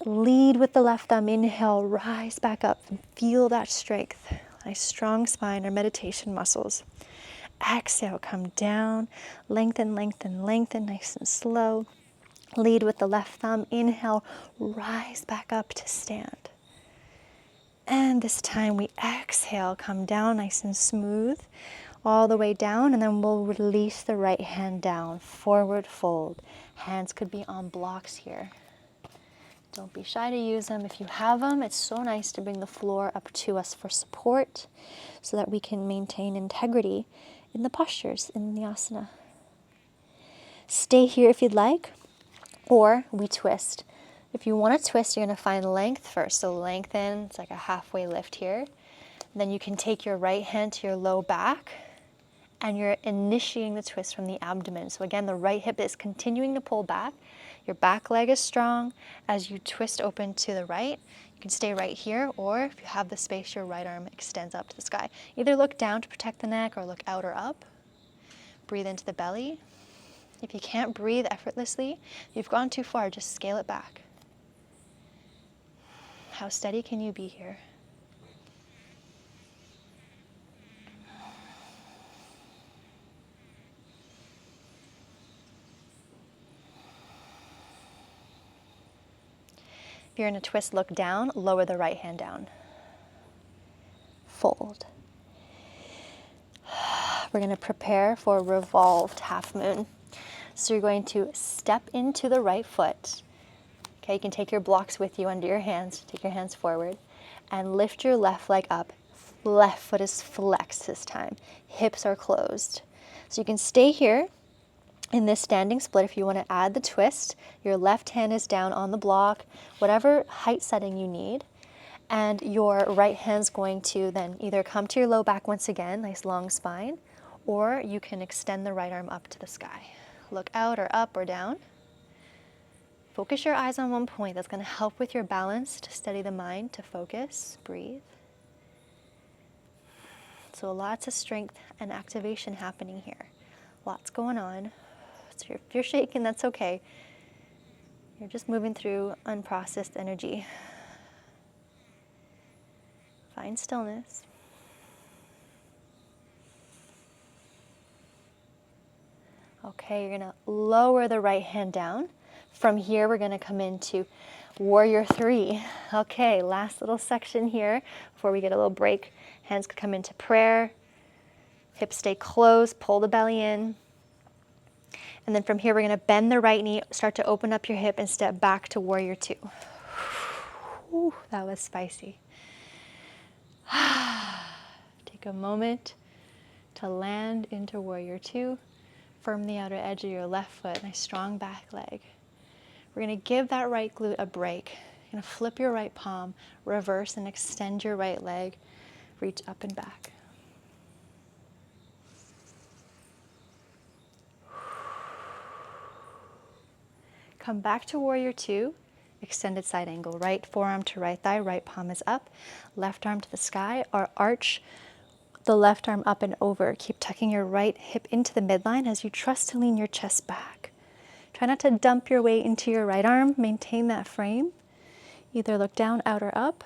Lead with the left thumb. Inhale, rise back up and feel that strength. Nice strong spine, our meditation muscles. Exhale, come down, lengthen, lengthen, lengthen, nice and slow. Lead with the left thumb. Inhale, rise back up to stand. And this time we exhale, come down nice and smooth, all the way down, and then we'll release the right hand down, forward fold. Hands could be on blocks here. Don't be shy to use them. If you have them, it's so nice to bring the floor up to us for support so that we can maintain integrity in the postures, in the asana. Stay here if you'd like, or we twist. If you want to twist, you're going to find length first. So lengthen, it's like a halfway lift here. Then you can take your right hand to your low back, and you're initiating the twist from the abdomen. So again, the right hip is continuing to pull back. Your back leg is strong. As you twist open to the right, you can stay right here, or if you have the space, your right arm extends up to the sky. Either look down to protect the neck or look out or up. Breathe into the belly. If you can't breathe effortlessly, if you've gone too far, just scale it back. How steady can you be here? If you're in a twist, look down, lower the right hand down. Fold. We're going to prepare for a revolved half moon. So you're going to step into the right foot. Okay, you can take your blocks with you under your hands. Take your hands forward and lift your left leg up. Left foot is flexed this time. Hips are closed. So you can stay here in this standing split. If you want to add the twist, your left hand is down on the block, whatever height setting you need. And your right hand's going to then either come to your low back once again, nice long spine, or you can extend the right arm up to the sky. Look out or up or down. Focus your eyes on one point. That's going to help with your balance, to steady the mind, to focus, breathe. So lots of strength and activation happening here. Lots going on. So if you're shaking, that's okay. You're just moving through unprocessed energy. Find stillness. Okay, you're going to lower the right hand down. From here, we're going to come into Warrior 3. Okay, last little section here before we get a little break. Hands could come into prayer. Hips stay closed, pull the belly in. And then from here, we're going to bend the right knee, start to open up your hip and step back to Warrior 2. Whew, that was spicy. Take a moment to land into Warrior 2. Firm the outer edge of your left foot, nice strong back leg. We're going to give that right glute a break. You're going to flip your right palm, reverse and extend your right leg, reach up and back. Come back to Warrior 2, extended side angle, right forearm to right thigh, right palm is up, left arm to the sky, or arch the left arm up and over. Keep tucking your right hip into the midline as you trust to lean your chest back. Try not to dump your weight into your right arm. Maintain that frame. Either look down, out, or up.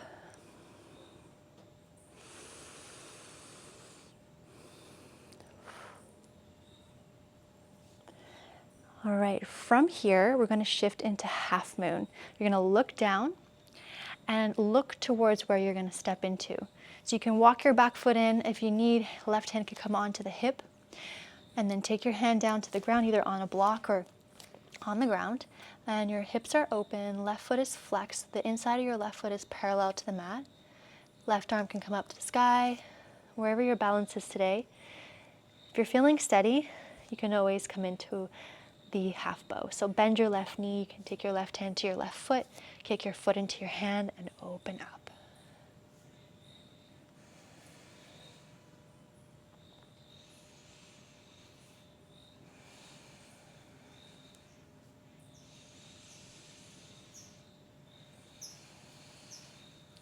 All right, from here, we're going to shift into half moon. You're going to look down and look towards where you're going to step into. So you can walk your back foot in. If you need, left hand can come onto the hip. And then take your hand down to the ground, either on a block or on the ground. And your hips are open, left foot is flexed. The inside of your left foot is parallel to the mat. Left arm can come up to the sky, wherever your balance is today. If you're feeling steady, you can always come into the half bow. So bend your left knee, you can take your left hand to your left foot, kick your foot into your hand and open up.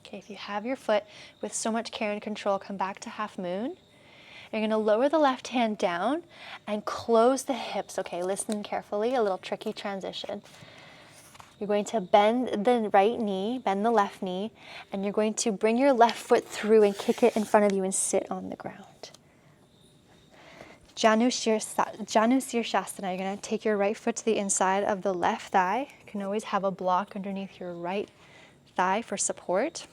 Okay, if you have your foot with so much care and control, come back to half moon. You're going to lower the left hand down and close the hips. Okay, listen carefully, a little tricky transition. You're going to bend the right knee, bend the left knee, and you're going to bring your left foot through and kick it in front of you and sit on the ground. Janu Shirshasana, you're going to take your right foot to the inside of the left thigh. You can always have a block underneath your right thigh for support.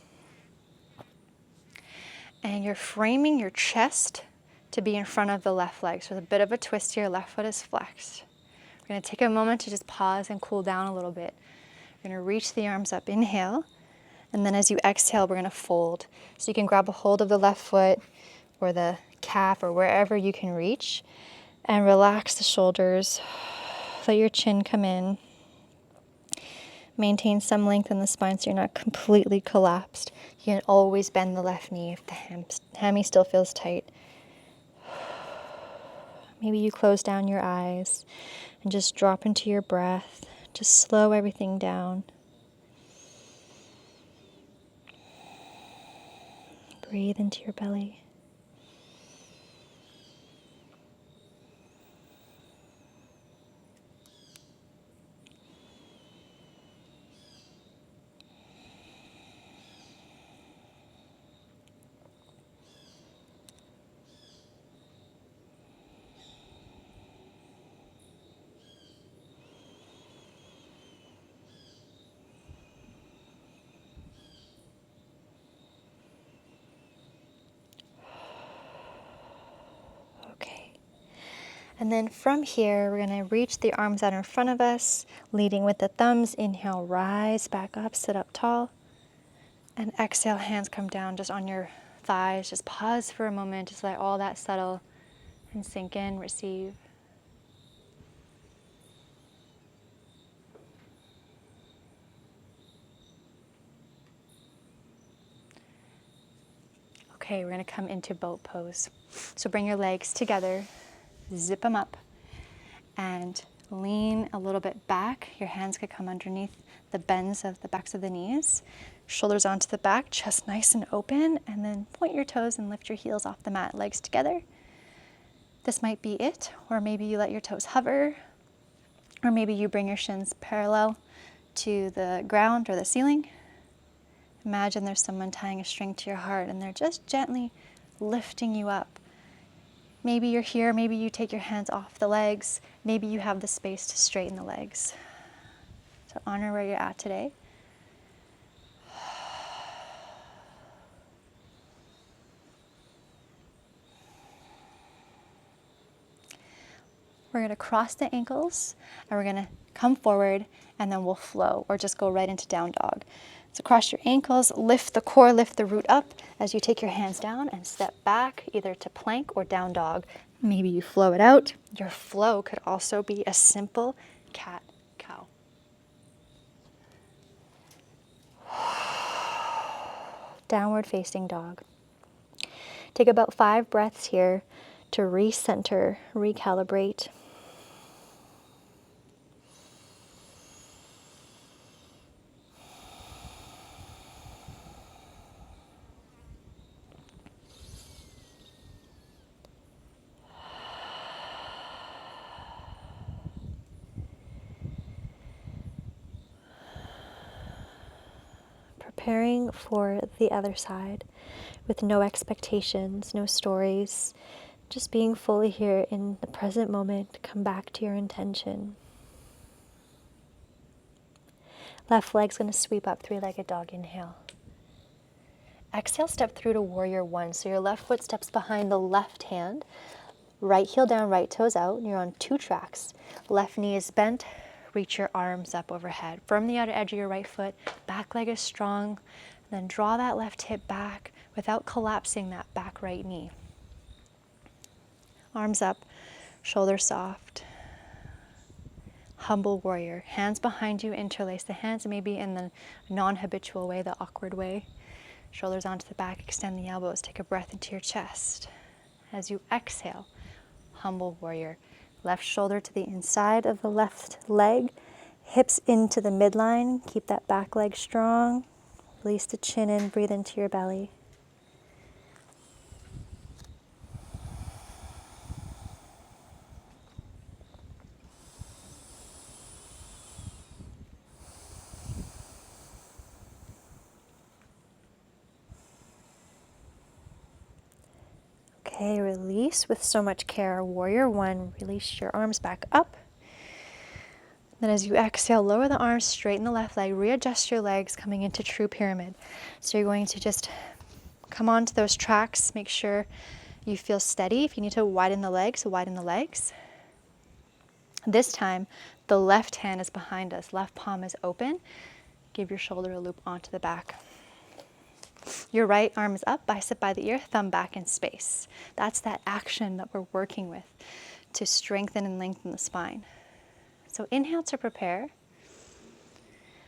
And you're framing your chest to be in front of the left leg. So there's a bit of a twist here, left foot is flexed. We're going to take a moment to just pause and cool down a little bit. We're going to reach the arms up, inhale, and then as you exhale, we're going to fold. So you can grab a hold of the left foot or the calf or wherever you can reach, and relax the shoulders. Let your chin come in. Maintain some length in the spine so you're not completely collapsed. You can always bend the left knee if the hammy still feels tight. Maybe you close down your eyes and just drop into your breath. Just slow everything down. Breathe into your belly. And then from here, we're going to reach the arms out in front of us, leading with the thumbs. Inhale, rise back up, sit up tall. And exhale, hands come down just on your thighs. Just pause for a moment, just let all that settle and sink in, receive. Okay, we're gonna come into boat pose. So bring your legs together, zip them up, and lean a little bit back. Your hands could come underneath the bends of the backs of the knees. Shoulders onto the back, chest nice and open, and then point your toes and lift your heels off the mat, legs together. This might be it, or maybe you let your toes hover, or maybe you bring your shins parallel to the ground or the ceiling. Imagine there's someone tying a string to your heart and they're just gently lifting you up. Maybe you're here, maybe you take your hands off the legs, maybe you have the space to straighten the legs. So honor where you're at today. We're going to cross the ankles and we're going to come forward and then we'll flow or just go right into down dog. So cross your ankles, lift the core, lift the root up as you take your hands down and step back either to plank or down dog. Maybe you flow it out. Your flow could also be a simple cat-cow. Downward facing dog. Take about 5 breaths here to recenter, recalibrate. Preparing for the other side with no expectations, no stories, just being fully here in the present moment. Come back to your intention. Left leg's going to sweep up, 3-legged dog. Inhale. Exhale, step through to warrior 1. So your left foot steps behind the left hand, right heel down, right toes out, and you're on 2 tracks. Left knee is bent, reach your arms up overhead. Firm the outer edge of your right foot, back leg is strong, then draw that left hip back without collapsing that back right knee. Arms up, shoulders soft. Humble warrior. Hands behind you, interlace the hands, maybe in the non-habitual way, the awkward way. Shoulders onto the back, extend the elbows, take a breath into your chest. As you exhale, humble warrior. Left shoulder to the inside of the left leg, hips into the midline, keep that back leg strong. Release the chin in, breathe into your belly. Okay, release with so much care. Warrior 1, release your arms back up. Then as you exhale, lower the arms, straighten the left leg, readjust your legs, coming into true pyramid. So you're going to just come onto those tracks, make sure you feel steady. If you need to widen the legs, widen the legs. This time, the left hand is behind us, left palm is open. Give your shoulder a loop onto the back. Your right arm is up, bicep by the ear, thumb back in space. That's that action that we're working with to strengthen and lengthen the spine. So inhale to prepare.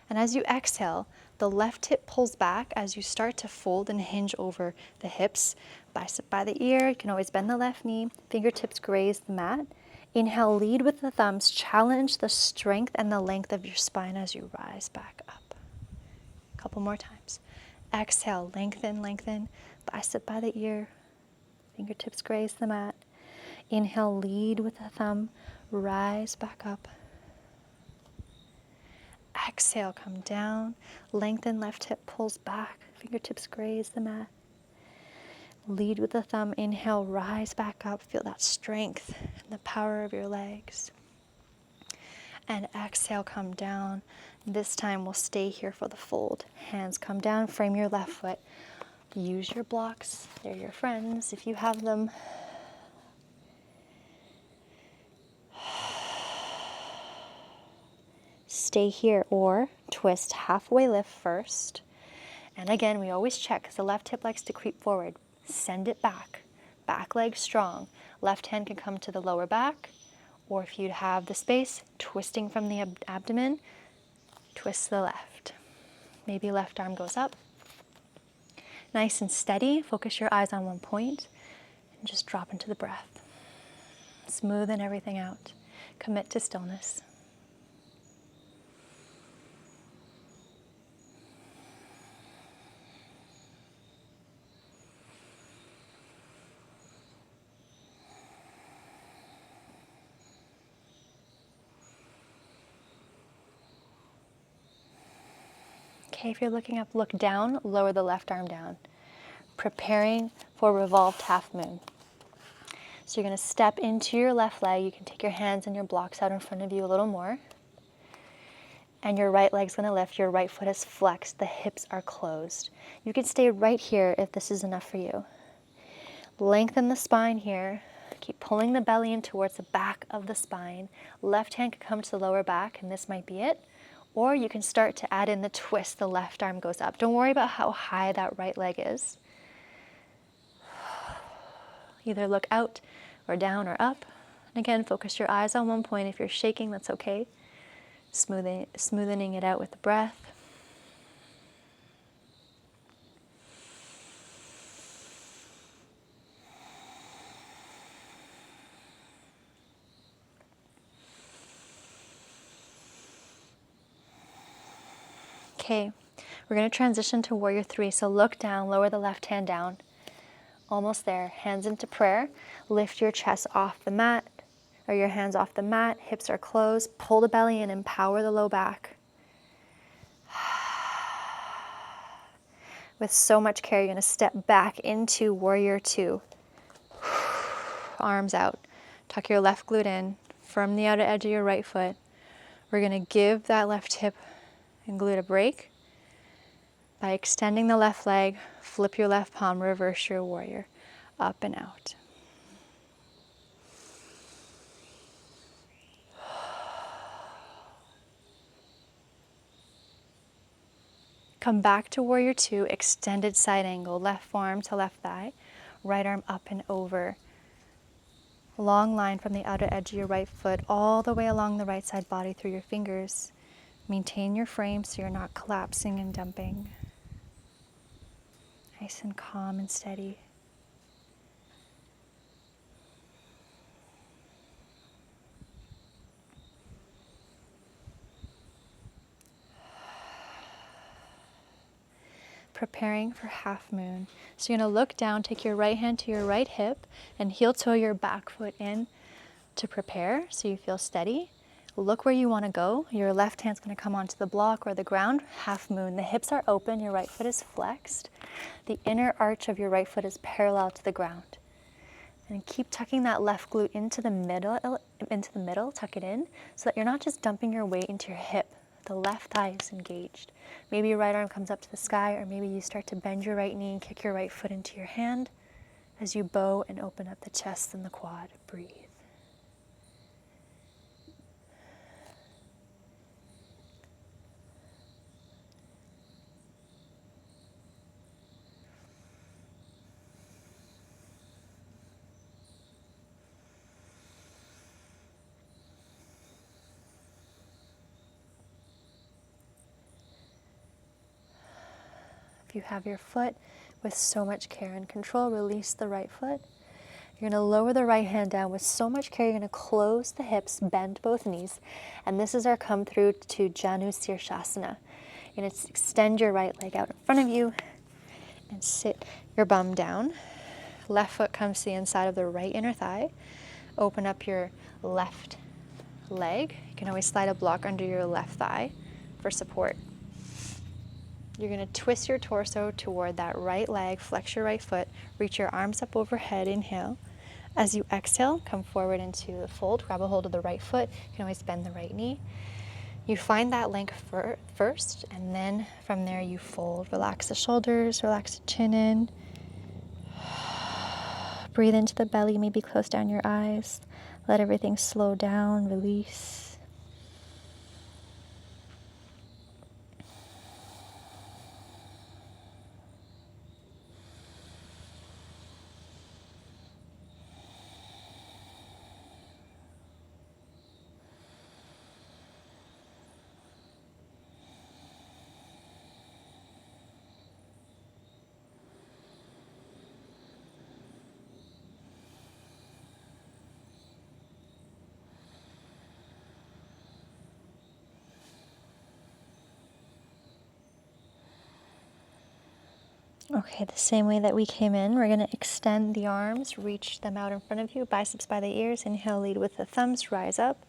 And as you exhale, the left hip pulls back as you start to fold and hinge over the hips. Bicep by the ear, you can always bend the left knee, fingertips graze the mat. Inhale, lead with the thumbs, challenge the strength and the length of your spine as you rise back up. A couple more times. Exhale, lengthen, lengthen, bicep by the ear, fingertips graze the mat. Inhale, lead with the thumb, rise back up. Exhale, come down, lengthen, left hip pulls back, fingertips graze the mat. Lead with the thumb, inhale, rise back up, feel that strength and the power of your legs. And exhale, come down. This time we'll stay here for the fold. Hands come down, frame your left foot. Use your blocks, they're your friends if you have them. Stay here or twist, halfway lift first. And again, we always check because the left hip likes to creep forward. Send it back. Back leg strong. Left hand can come to the lower back, or if you have the space, twisting from the abdomen, twist to the left. Maybe left arm goes up. Nice and steady. Focus your eyes on one point and just drop into the breath. Smoothen everything out. Commit to stillness. Okay, if you're looking up, look down, lower the left arm down. Preparing for revolved half moon. So you're going to step into your left leg. You can take your hands and your blocks out in front of you a little more. And your right leg's going to lift. Your right foot is flexed. The hips are closed. You can stay right here if this is enough for you. Lengthen the spine here. Keep pulling the belly in towards the back of the spine. Left hand can come to the lower back, and this might be it. Or you can start to add in the twist. The left arm goes up. Don't worry about how high that right leg is. Either look out or down or up. And again, focus your eyes on one point. If you're shaking, that's okay. Smoothening it out with the breath. Okay, we're going to transition to Warrior 3. So look down, lower the left hand down. Almost there. Hands into prayer. Lift your chest off the mat, or your hands off the mat. Hips are closed. Pull the belly in. Empower the low back. With so much care, you're going to step back into Warrior 2. Arms out. Tuck your left glute in. From the outer edge of your right foot. We're going to give that left hip and glute a break. By extending the left leg, flip your left palm, reverse your warrior, up and out. Come back to Warrior 2, extended side angle, left forearm to left thigh, right arm up and over. Long line from the outer edge of your right foot all the way along the right side body through your fingers. Maintain your frame so you're not collapsing and dumping. Nice and calm and steady. Preparing for half moon. So you're going to look down, take your right hand to your right hip, and heel toe your back foot in to prepare so you feel steady. Look where you want to go. Your left hand's going to come onto the block or the ground, half moon. The hips are open, your right foot is flexed. The inner arch of your right foot is parallel to the ground. And keep tucking that left glute into the middle, tuck it in, so that you're not just dumping your weight into your hip. The left thigh is engaged. Maybe your right arm comes up to the sky, or maybe you start to bend your right knee and kick your right foot into your hand as you bow and open up the chest and the quad. Breathe. If you have your foot with so much care and control, release the right foot. You're going to lower the right hand down with so much care. You're going to close the hips, bend both knees. And this is our come through to Janu Sirsasana. You're going to extend your right leg out in front of you and sit your bum down. Left foot comes to the inside of the right inner thigh. Open up your left leg. You can always slide a block under your left thigh for support. You're going to twist your torso toward that right leg, flex your right foot, reach your arms up overhead, inhale. As you exhale, come forward into the fold, grab a hold of the right foot. You can always bend the right knee. You find that length first, and then from there you fold. Relax the shoulders, relax the chin in. Breathe into the belly, maybe close down your eyes. Let everything slow down, release. Okay, the same way that we came in, we're going to extend the arms, reach them out in front of you, biceps by the ears. Inhale, lead with the thumbs, rise up.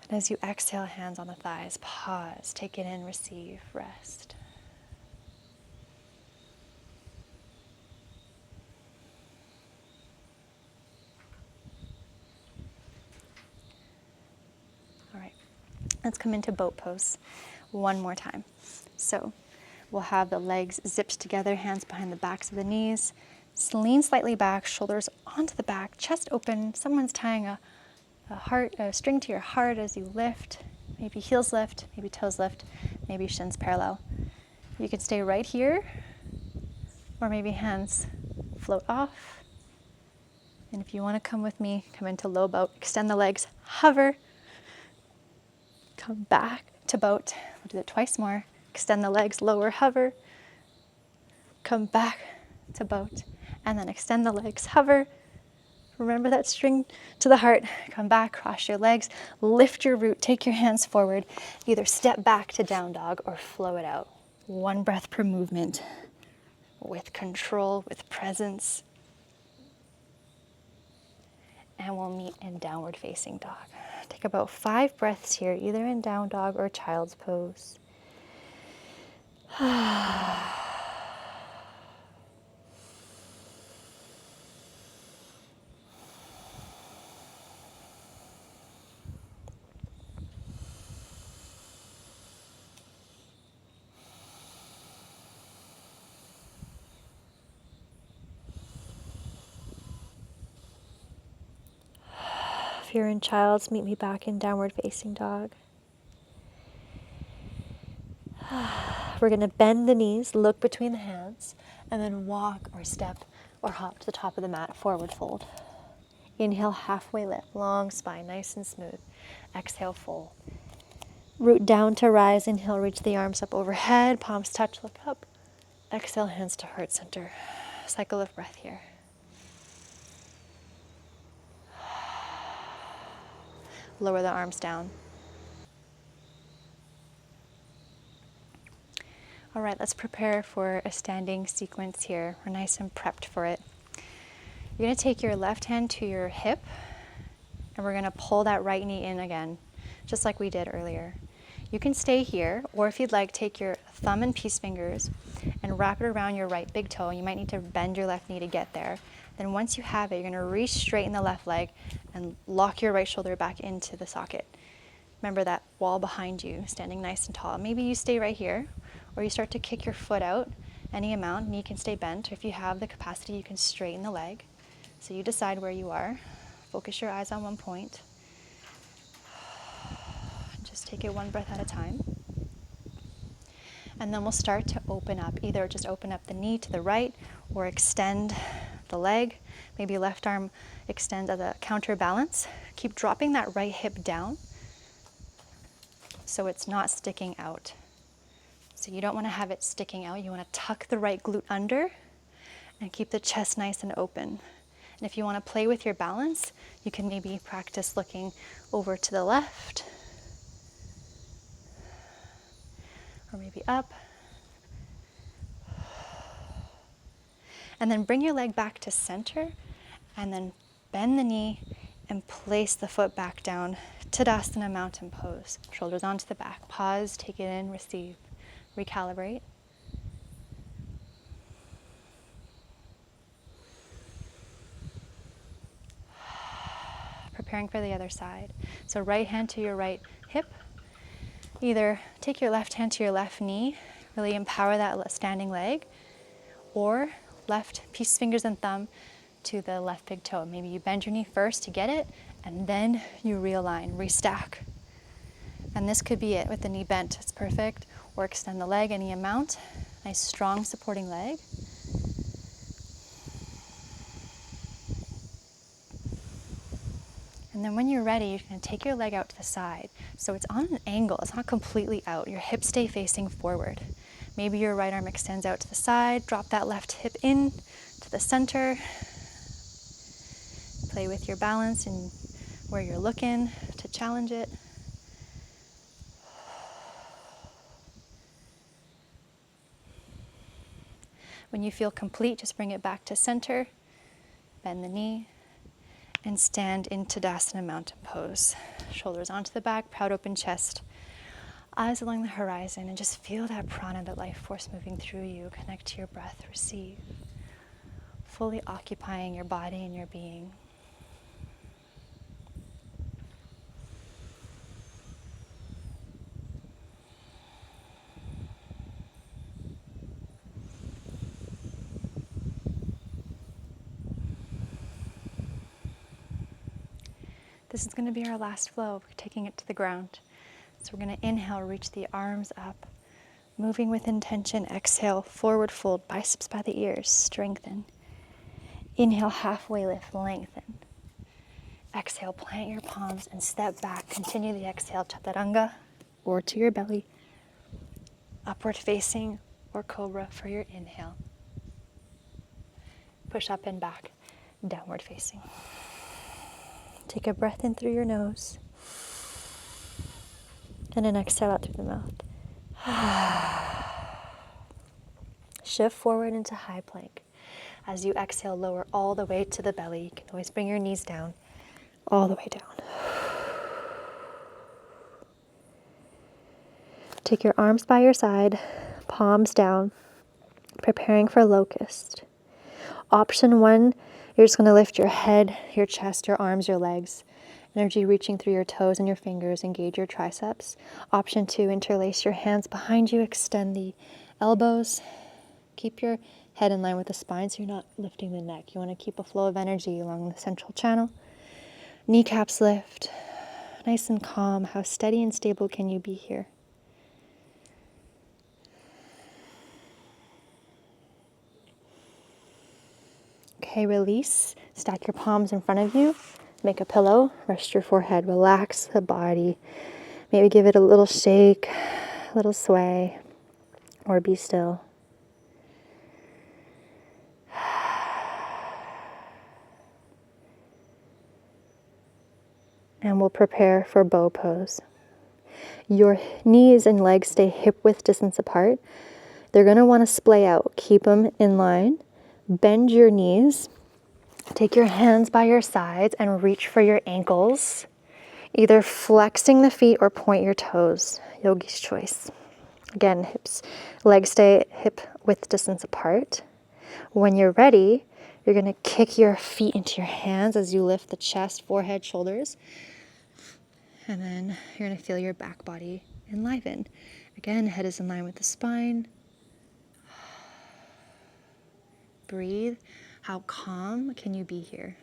And as you exhale, hands on the thighs, pause, take it in, receive, rest. All right, let's come into boat pose one more time. So we'll have the legs zipped together, hands behind the backs of the knees. Lean slightly back, shoulders onto the back, chest open. Someone's tying a string to your heart as you lift. Maybe heels lift, maybe toes lift, maybe shins parallel. You can stay right here, or maybe hands float off. And if you want to come with me, come into low boat, extend the legs, hover, come back to boat. We'll do it twice more. Extend the legs, lower, hover, come back to boat, and then extend the legs, hover. Remember that string to the heart. Come back, cross your legs, lift your root, take your hands forward. Either step back to down dog or flow it out. One breath per movement, with control, with presence. And we'll meet in downward facing dog. Take about 5 breaths here, either in down dog or child's pose. If you're in child's, meet me back in downward facing dog. We're going to bend the knees, look between the hands, and then walk or step or hop to the top of the mat, forward fold. Inhale, halfway lift, long spine, nice and smooth. Exhale, fold. Root down to rise. Inhale, reach the arms up overhead, palms touch, look up. Exhale, hands to heart center. Cycle of breath here. Lower the arms down. All right, let's prepare for a standing sequence here. We're nice and prepped for it. You're going to take your left hand to your hip, and we're going to pull that right knee in again, just like we did earlier. You can stay here, or if you'd like, take your thumb and peace fingers and wrap it around your right big toe. You might need to bend your left knee to get there. Then once you have it, you're going to reach straight in the left leg and lock your right shoulder back into the socket. Remember that wall behind you, standing nice and tall. Maybe you stay right here, or you start to kick your foot out any amount. Knee can stay bent, or if you have the capacity, you can straighten the leg. So you decide where you are. Focus your eyes on one point. Just take it one breath at a time. And then we'll start to open up. Either just open up the knee to the right or extend the leg. Maybe left arm extends as a counterbalance. Keep dropping that right hip down so it's not sticking out. So you don't want to have it sticking out. You want to tuck the right glute under and keep the chest nice and open. And if you want to play with your balance, you can maybe practice looking over to the left, or maybe up. And then bring your leg back to center, and then bend the knee and place the foot back down. Tadasana, mountain pose. Shoulders onto the back. Pause, take it in, receive, recalibrate. Preparing for the other side. So right hand to your right hip. Either take your left hand to your left knee, really empower that standing leg, or left peace fingers and thumb to the left big toe. Maybe you bend your knee first to get it, and then you realign, restack. And this could be it with the knee bent. It's perfect. Or extend the leg any amount. Nice strong supporting leg. And then when you're ready, you're going to take your leg out to the side. So it's on an angle, it's not completely out. Your hips stay facing forward. Maybe your right arm extends out to the side, drop that left hip in to the center. Play with your balance and where you're looking to challenge it. When you feel complete, just bring it back to center, bend the knee, and stand in Tadasana Mountain Pose. Shoulders onto the back, proud open chest, eyes along the horizon, and just feel that prana, that life force moving through you. Connect to your breath, receive, fully occupying your body and your being. This is going to be our last flow. We're taking it to the ground. So we're going to inhale, reach the arms up, moving with intention. Exhale, forward fold, biceps by the ears, strengthen. Inhale, halfway lift, lengthen. Exhale, plant your palms and step back. Continue the exhale, chaturanga, or to your belly. Upward facing or cobra for your inhale. Push up and back, downward facing. Take a breath in through your nose. And an exhale out through the mouth. Shift forward into high plank. As you exhale, lower all the way to the belly. You can always bring your knees down, all the way down. Take your arms by your side, palms down, preparing for locust. Option 1, you're just going to lift your head, your chest, your arms, your legs. Energy reaching through your toes and your fingers. Engage your triceps. Option 2, interlace your hands behind you. Extend the elbows. Keep your head in line with the spine so you're not lifting the neck. You want to keep a flow of energy along the central channel. Kneecaps lift. Nice and calm. How steady and stable can you be here? Okay, release. Stack your palms in front of you. Make a pillow. Rest your forehead. Relax the body. Maybe give it a little shake, a little sway, or be still. And we'll prepare for bow pose. Your knees and legs stay hip-width distance apart. They're going to want to splay out. Keep them in line. Bend your knees. Take your hands by your sides and reach for your ankles. Either flexing the feet or point your toes. Yogi's choice. Again, legs stay hip-width distance apart. When you're ready, you're going to kick your feet into your hands as you lift the chest, forehead, shoulders. And then you're going to feel your back body enliven. Again, head is in line with the spine. Breathe. How calm can you be here?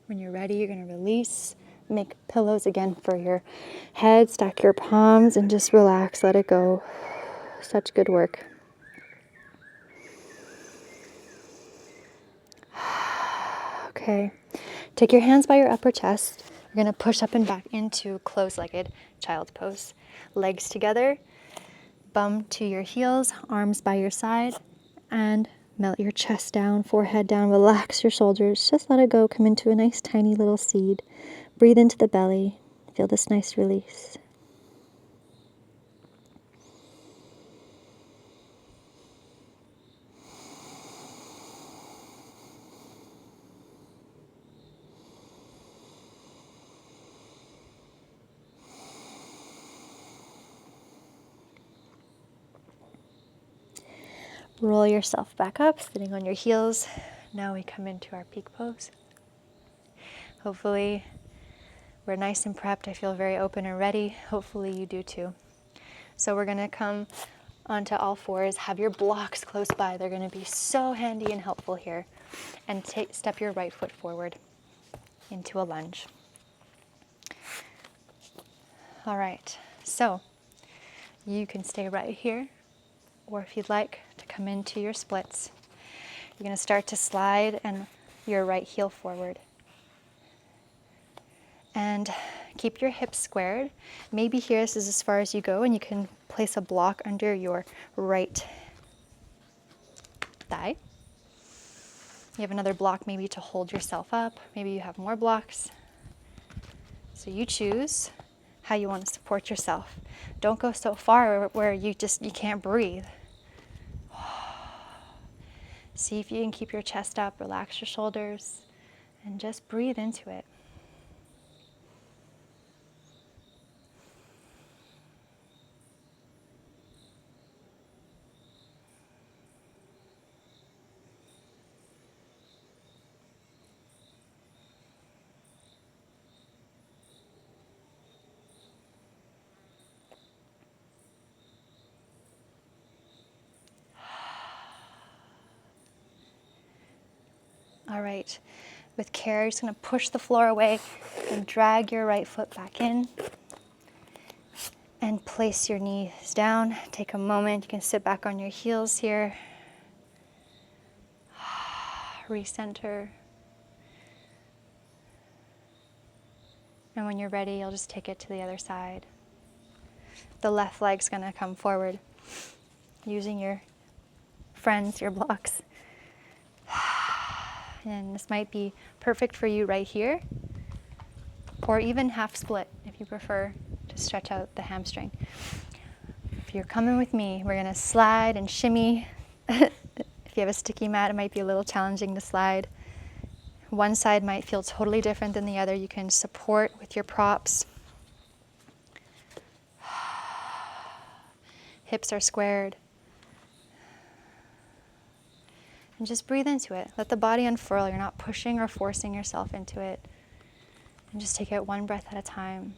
When you're ready, you're going to release. Make pillows again for your head. Stack your palms and just relax. Let it go. Such good work. Okay. Take your hands by your upper chest. You're going to push up and back into closed-legged child's pose. Legs together. Bum to your heels. Arms by your side. And melt your chest down, forehead down. Relax your shoulders. Just let it go. Come into a nice tiny little seed. Breathe into the belly. Feel this nice release. Roll yourself back up, sitting on your heels. Now we come into our peak pose. Hopefully we're nice and prepped. I feel very open and ready. Hopefully you do too. So we're going to come onto all fours. Have your blocks close by. They're going to be so handy and helpful here. And step your right foot forward into a lunge. All right, so you can stay right here, or if you'd like to come into your splits, you're going to start to slide and your right heel forward. And keep your hips squared. Maybe here, this is as far as you go, and you can place a block under your right thigh. You have another block maybe to hold yourself up. Maybe you have more blocks. So you choose how you want to support yourself. Don't go so far where you can't breathe. See if you can keep your chest up, relax your shoulders, and just breathe into it. All right, with care, you're just gonna push the floor away and drag your right foot back in and place your knees down. Take a moment, you can sit back on your heels here. Recenter. And when you're ready, you'll just take it to the other side. The left leg's gonna come forward using your friends, your blocks. And this might be perfect for you right here, or even half split if you prefer to stretch out the hamstring. If you're coming with me, we're gonna slide and shimmy. If you have a sticky mat, it might be a little challenging to slide. One side might feel totally different than the other. You can support with your props. Hips are squared. And just breathe into it. Let the body unfurl. You're not pushing or forcing yourself into it. And just take it one breath at a time.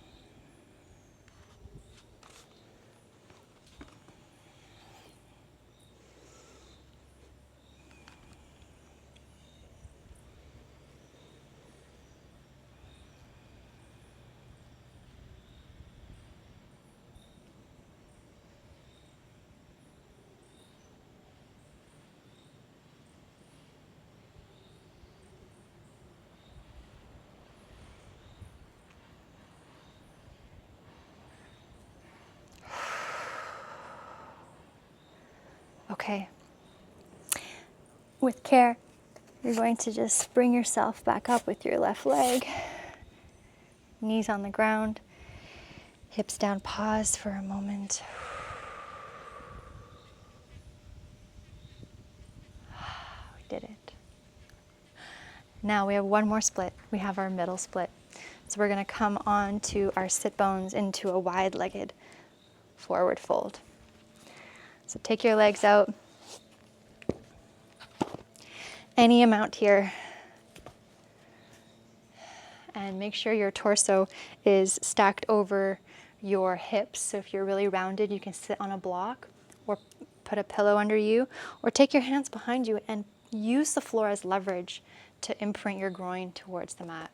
Okay. With care, you're going to just bring yourself back up with your left leg. Knees on the ground. Hips down. Pause for a moment. We did it. Now we have one more split. We have our middle split. So we're going to come on to our sit bones into a wide-legged forward fold. So take your legs out. Any amount here. And make sure your torso is stacked over your hips. So if you're really rounded, you can sit on a block or put a pillow under you, or take your hands behind you and use the floor as leverage to imprint your groin towards the mat.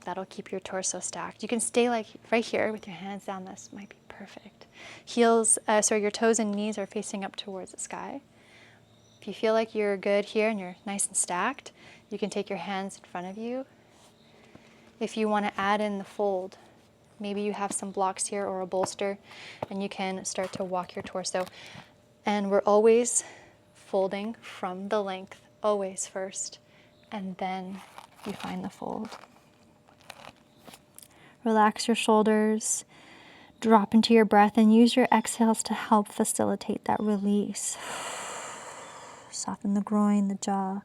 That'll keep your torso stacked. You can stay like right here with your hands down. This might be perfect. Your toes and knees are facing up towards the sky. If you feel like you're good here and you're nice and stacked, you can take your hands in front of you. If you want to add in the fold, maybe you have some blocks here or a bolster, and you can start to walk your torso. And we're always folding from the length, always first, and then you find the fold. Relax your shoulders, drop into your breath, and use your exhales to help facilitate that release. Soften the groin, the jaw.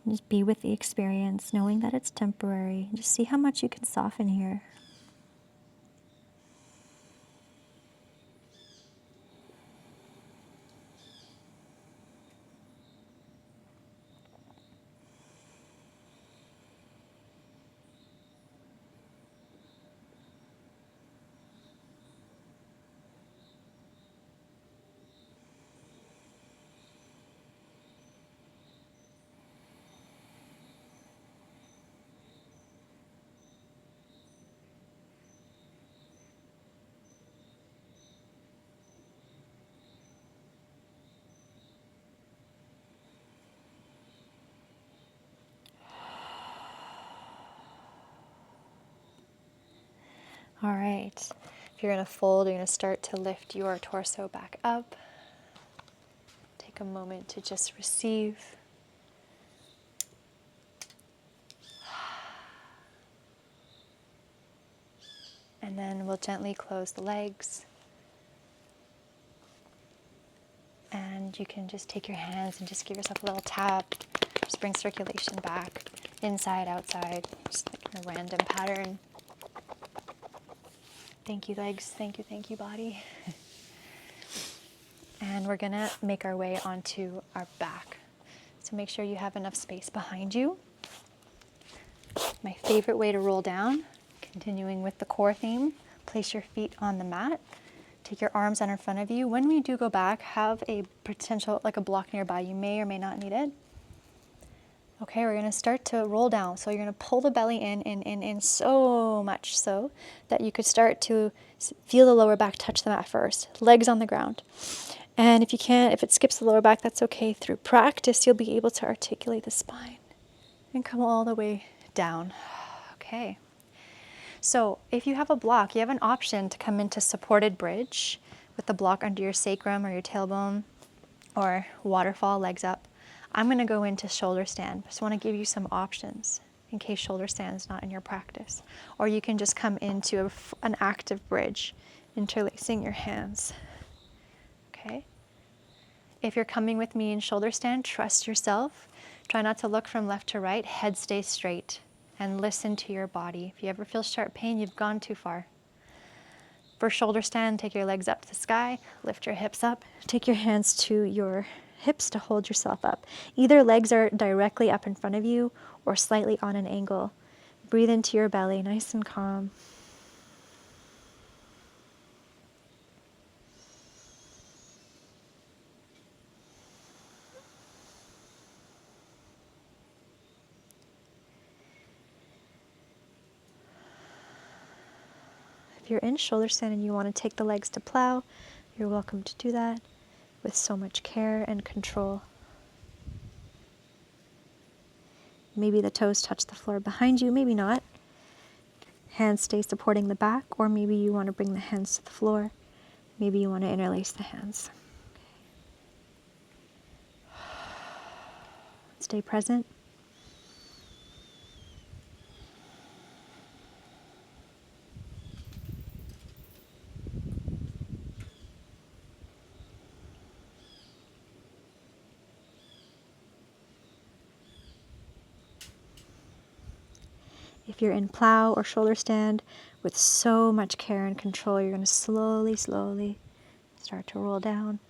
Just be with the experience, knowing that it's temporary. Just see how much you can soften here. All right, if you're going to fold, you're going to start to lift your torso back up. Take a moment to just receive. we'll gently close the legs. And you can just take your hands and just give yourself a little tap. Just bring circulation back, inside, outside, just like in a random pattern. Thank you, legs. Thank you, body. And we're gonna make our way onto our back. So make sure you have enough space behind you. My favorite way to roll down, continuing with the core theme, place your feet on the mat. Take your arms out in front of you. When we do go back, have a potential, like a block nearby. You may or may not need it. Okay, we're gonna start to roll down. So you're gonna pull the belly in so much so that you could start to feel the lower back touch the mat first. Legs on the ground. And if you can't, if it skips the lower back, that's okay. Through practice, you'll be able to articulate the spine and come all the way down. Okay. So if you have a block, you have an option to come into supported bridge with the block under your sacrum or your tailbone, or waterfall, legs up. I'm going to go into shoulder stand. Just want to give you some options in case shoulder stand is not in your practice. Or you can just come into an active bridge, interlacing your hands. Okay? If you're coming with me in shoulder stand, trust yourself. Try not to look from left to right. Head stays straight. And listen to your body. If you ever feel sharp pain, you've gone too far. For shoulder stand, take your legs up to the sky, lift your hips up, take your hands to your hips to hold yourself up. Either legs are directly up in front of you or slightly on an angle. Breathe into your belly, nice and calm. If you're in shoulder stand and you want to take the legs to plow, you're welcome to do that with so much care and control. Maybe the toes touch the floor behind you, maybe not. Hands stay supporting the back, or maybe you want to bring the hands to the floor. Maybe you want to interlace the hands. Stay present. If you're in plow or shoulder stand with so much care and control, you're going to slowly start to roll down.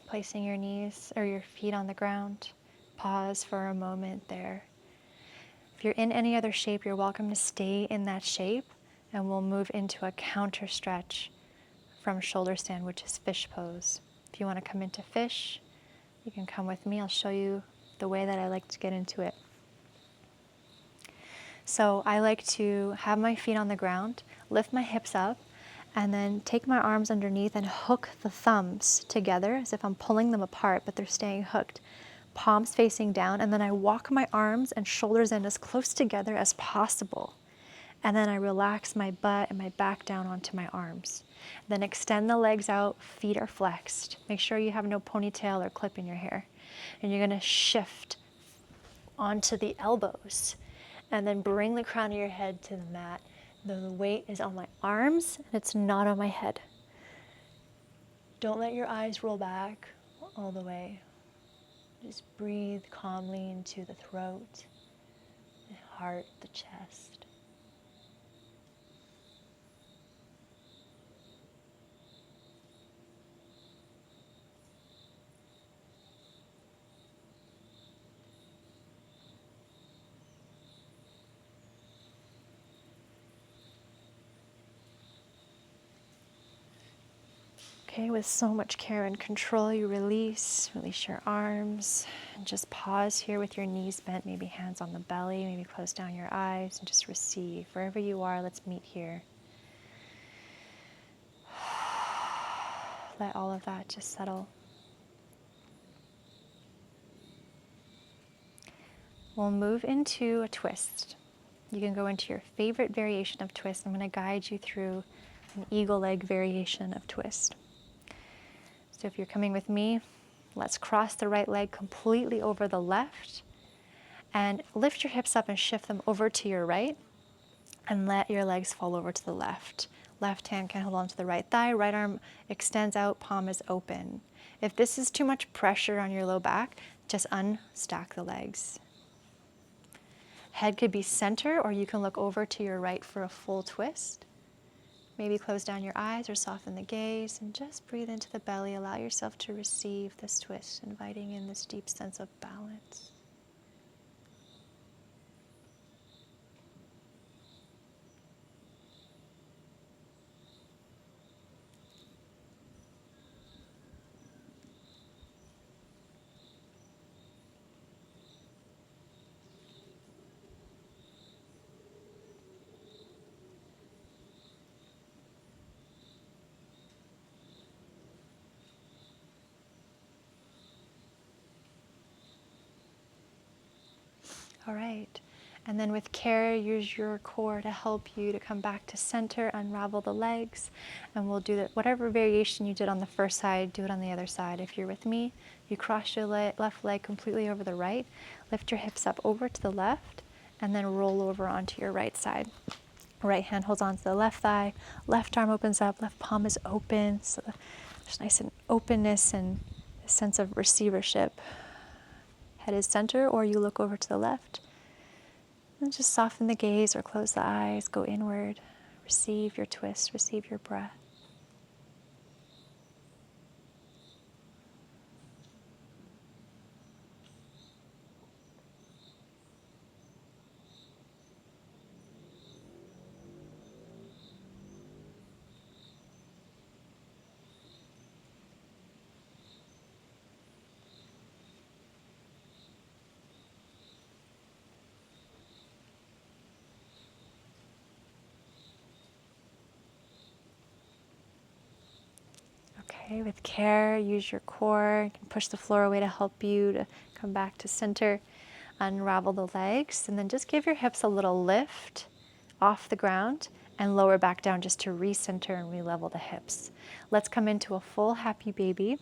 Placing your knees or your feet on the ground. Pause for a moment there. If you're in any other shape, you're welcome to stay in that shape, and we'll move into a counter stretch from shoulder stand, which is fish pose. If you want to come into fish, you can come with me. I'll show you the way that I like to get into it. So I like to have my feet on the ground, lift my hips up, and then take my arms underneath and hook the thumbs together as if I'm pulling them apart, but they're staying hooked. Palms facing down, and then I walk my arms and shoulders in as close together as possible. And then I relax my butt and my back down onto my arms. Then extend the legs out, feet are flexed. Make sure you have no ponytail or clip in your hair. And you're gonna shift onto the elbows and then bring the crown of your head to the mat. The weight is on my arms and it's not on my head. Don't let your eyes roll back all the way. Just breathe calmly into the throat, the heart, the chest. Okay, with so much care and control, you release your arms, and just pause here with your knees bent, maybe hands on the belly, maybe close down your eyes, and just receive. Wherever you are, let's meet here. Let all of that just settle. We'll move into a twist. You can go into your favorite variation of twist. I'm going to guide you through an eagle leg variation of twist. So if you're coming with me, let's cross the right leg completely over the left And lift your hips up and shift them over to your right, and let your legs fall over to the left. Left hand can hold on to the right thigh, right arm extends out, palm is open. If this is too much pressure on your low back, just unstack the legs. Head could be center, or you can look over to your right for a full twist. Maybe close down your eyes or soften the gaze and just breathe into the belly. Allow yourself to receive this twist, inviting in this deep sense of balance. All right. And then with care, use your core to help you to come back to center, unravel the legs, and we'll do whatever variation you did on the first side, do it on the other side. If you're with me, you cross your left leg completely over the right, lift your hips up over to the left, and then roll over onto your right side. Right hand holds on to the left thigh, left arm opens up, left palm is open, so there's nice and openness and a sense of receivership. Head is center, or you look over to the left. And just soften the gaze or close the eyes, go inward, receive your twist, receive your breath. Okay, with care, use your core. You can push the floor away to help you to come back to center. Unravel the legs, and then just give your hips a little lift off the ground and lower back down just to recenter and re-level the hips. Let's come into a full happy baby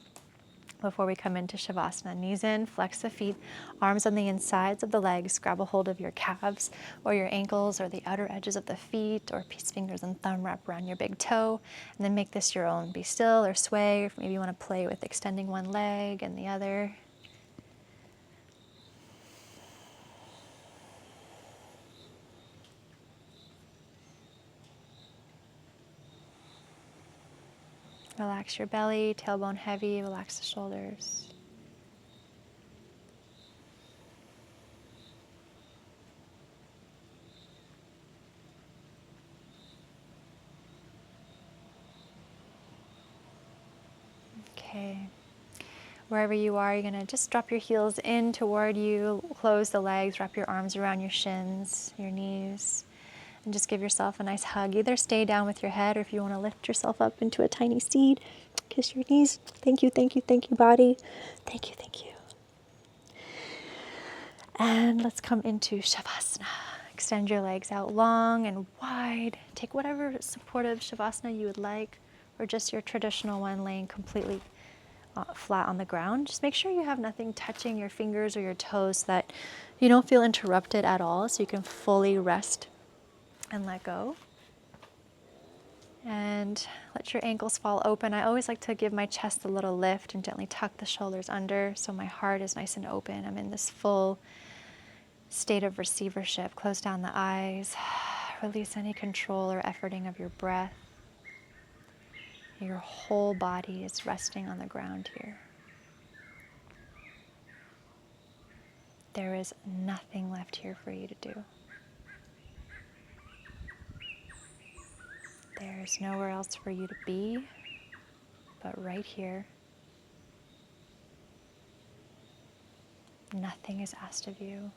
before we come into Savasana. Knees in, flex the feet, arms on the insides of the legs, grab a hold of your calves or your ankles or the outer edges of the feet, or peace fingers and thumb wrap around your big toe, and then make this your own. Be still or sway, or maybe you want to play with extending one leg and the other. Relax your belly, tailbone heavy, relax the shoulders. Okay. Wherever you are, you're going to just drop your heels in toward you, close the legs, wrap your arms around your shins, your knees, and just give yourself a nice hug. Either stay down with your head, or if you want to lift yourself up into a tiny seed, kiss your knees. Thank you, thank you, thank you, body. Thank you, thank you. And let's come into Shavasana. Extend your legs out long and wide. Take whatever supportive Shavasana you would like, or just your traditional one, laying completely flat on the ground. Just make sure you have nothing touching your fingers or your toes, so that you don't feel interrupted at all, so you can fully rest and let go. And let your ankles fall open. I always like to give my chest a little lift and gently tuck the shoulders under, so my heart is nice and open. I'm in this full state of receivership. Close down the eyes. Release any control or efforting of your breath. Your whole body is resting on the ground here. There is nothing left here for you to do. There is nowhere else for you to be but right here. Nothing is asked of you.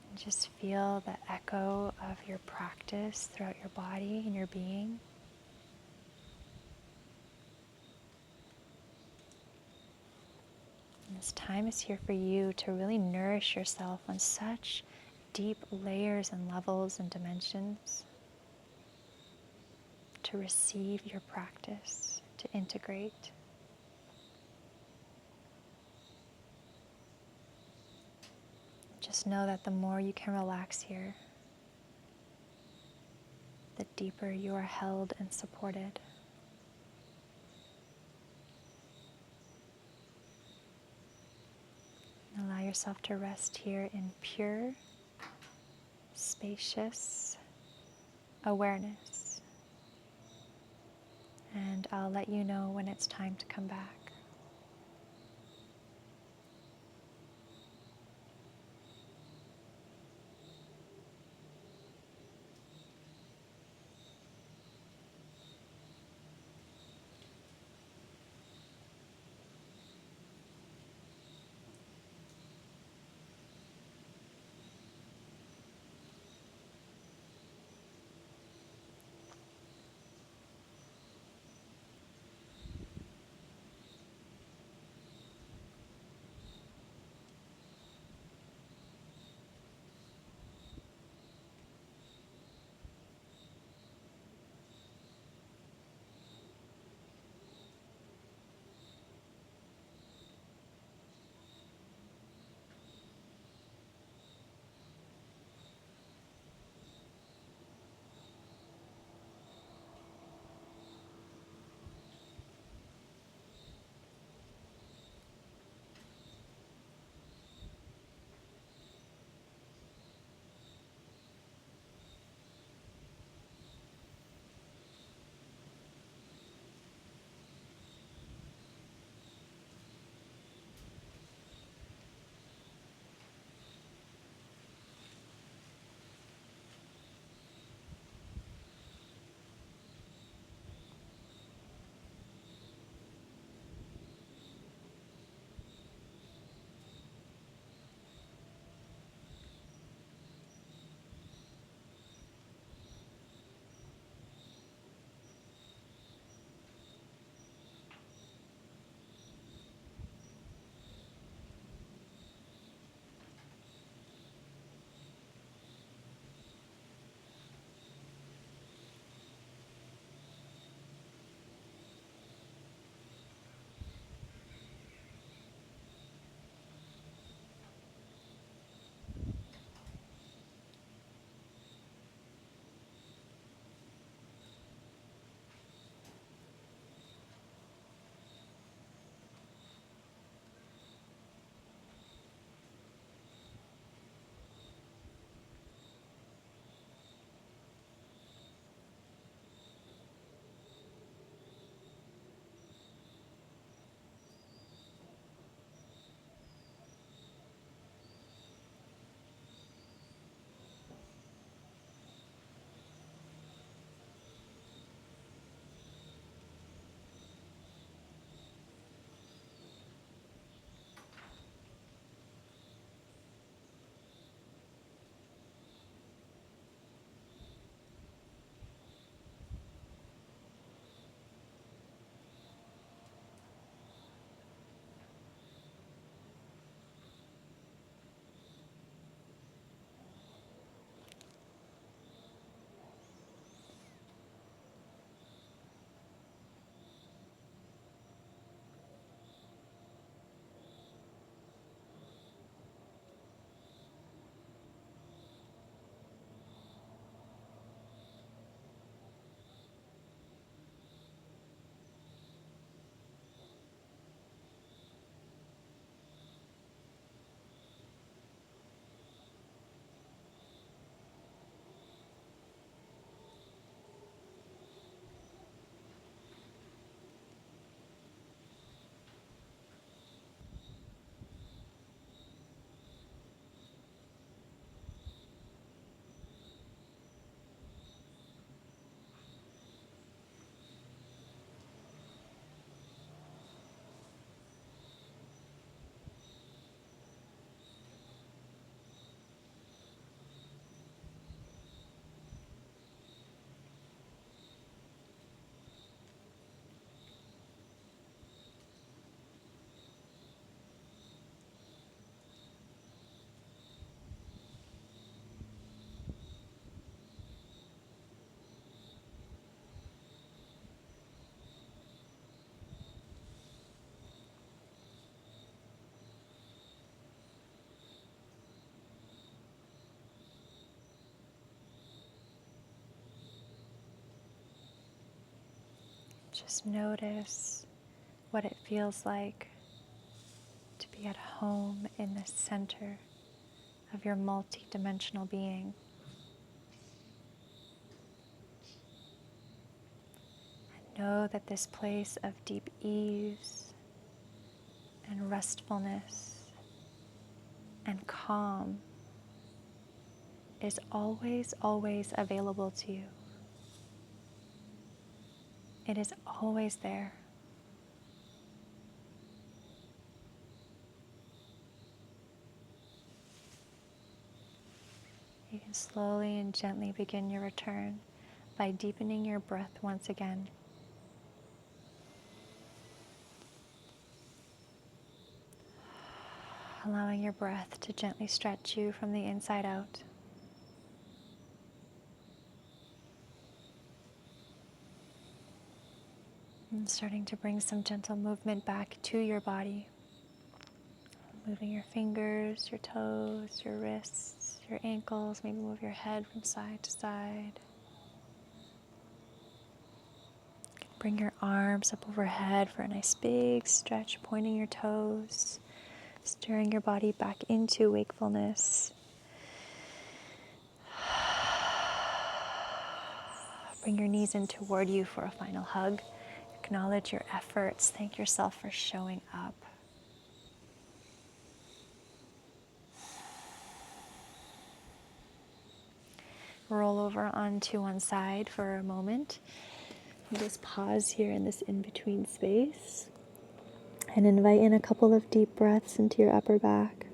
And just feel the echo of your practice throughout your body and your being. And this time is here for you to really nourish yourself on such deep layers and levels and dimensions, to receive your practice, to integrate. just know that the more you can relax here, the deeper you are held and supported. And allow yourself to rest here in pure, spacious awareness. And I'll let you know when it's time to come back. Just notice what it feels like to be at home in the center of your multi-dimensional being. And know that this place of deep ease and restfulness and calm is always, always available to you. It is always there. You can slowly and gently begin your return by deepening your breath once again. Allowing your breath to gently stretch you from the inside out. And starting to bring some gentle movement back to your body. Moving your fingers, your toes, your wrists, your ankles. Maybe move your head from side to side. Bring your arms up overhead for a nice big stretch, pointing your toes, stirring your body back into wakefulness. Bring your knees in toward you for a final hug. Acknowledge your efforts. Thank yourself for showing up. Roll over onto one side for a moment. Just pause here in this in-between space and invite in a couple of deep breaths into your upper back.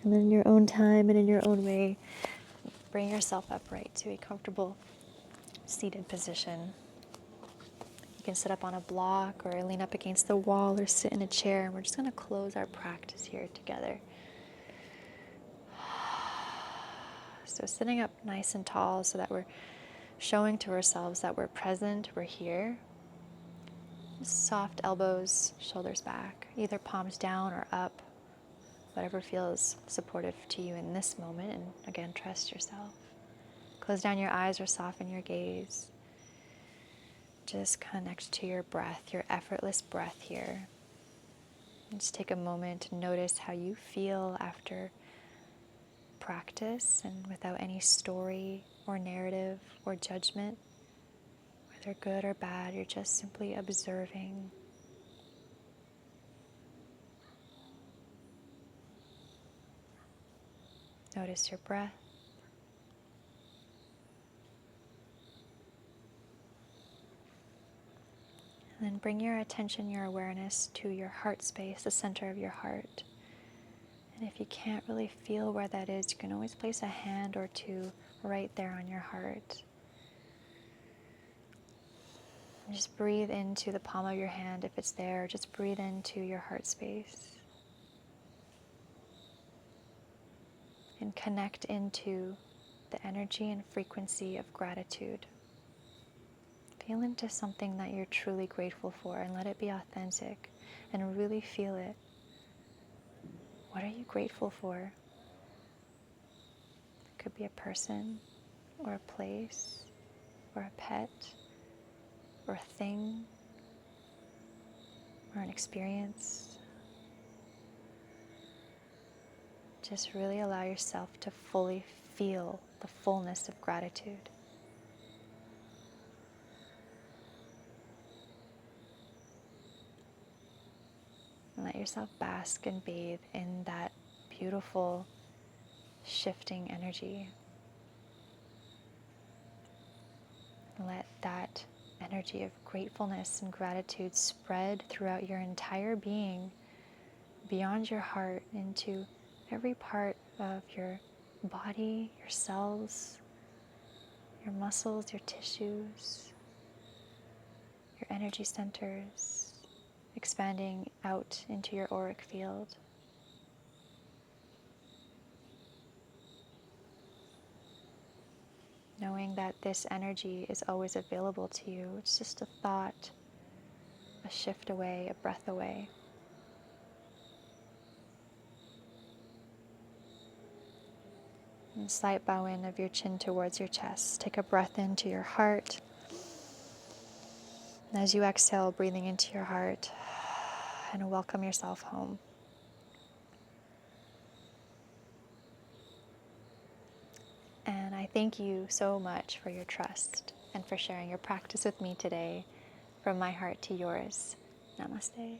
And then in your own time and in your own way, bring yourself upright to a comfortable seated position. You can sit up on a block or lean up against the wall or sit in a chair. And we're just going to close our practice here together. So sitting up nice and tall so that we're showing to ourselves that we're present, we're here. Soft elbows, shoulders back, either palms down or up, whatever feels supportive to you in this moment. And again, trust yourself. Close down your eyes or soften your gaze. Just connect to your breath, your effortless breath here. And just take a moment to notice how you feel after practice and without any story or narrative or judgment. Whether good or bad, you're just simply observing. Notice your breath. And then bring your attention, your awareness to your heart space, the center of your heart. And if you can't really feel where that is, you can always place a hand or two right there on your heart. And just breathe into the palm of your hand if it's there. Just breathe into your heart space. And connect into the energy and frequency of gratitude. Feel into something that you're truly grateful for and let it be authentic and really feel it. What are you grateful for? It could be a person or a place or a pet or a thing or an experience. Just really allow yourself to fully feel the fullness of gratitude. And let yourself bask and bathe in that beautiful, shifting energy. Let that energy of gratefulness and gratitude spread throughout your entire being, beyond your heart, into every part of your body, your cells, your muscles, your tissues, your energy centers, expanding out into your auric field. Knowing that this energy is always available to you. It's just a thought, a shift away, a breath away. And slight bow in of your chin towards your chest. Take a breath into your heart. And as you exhale, breathing into your heart, and welcome yourself home. And I thank you so much for your trust and for sharing your practice with me today. From my heart to yours. Namaste.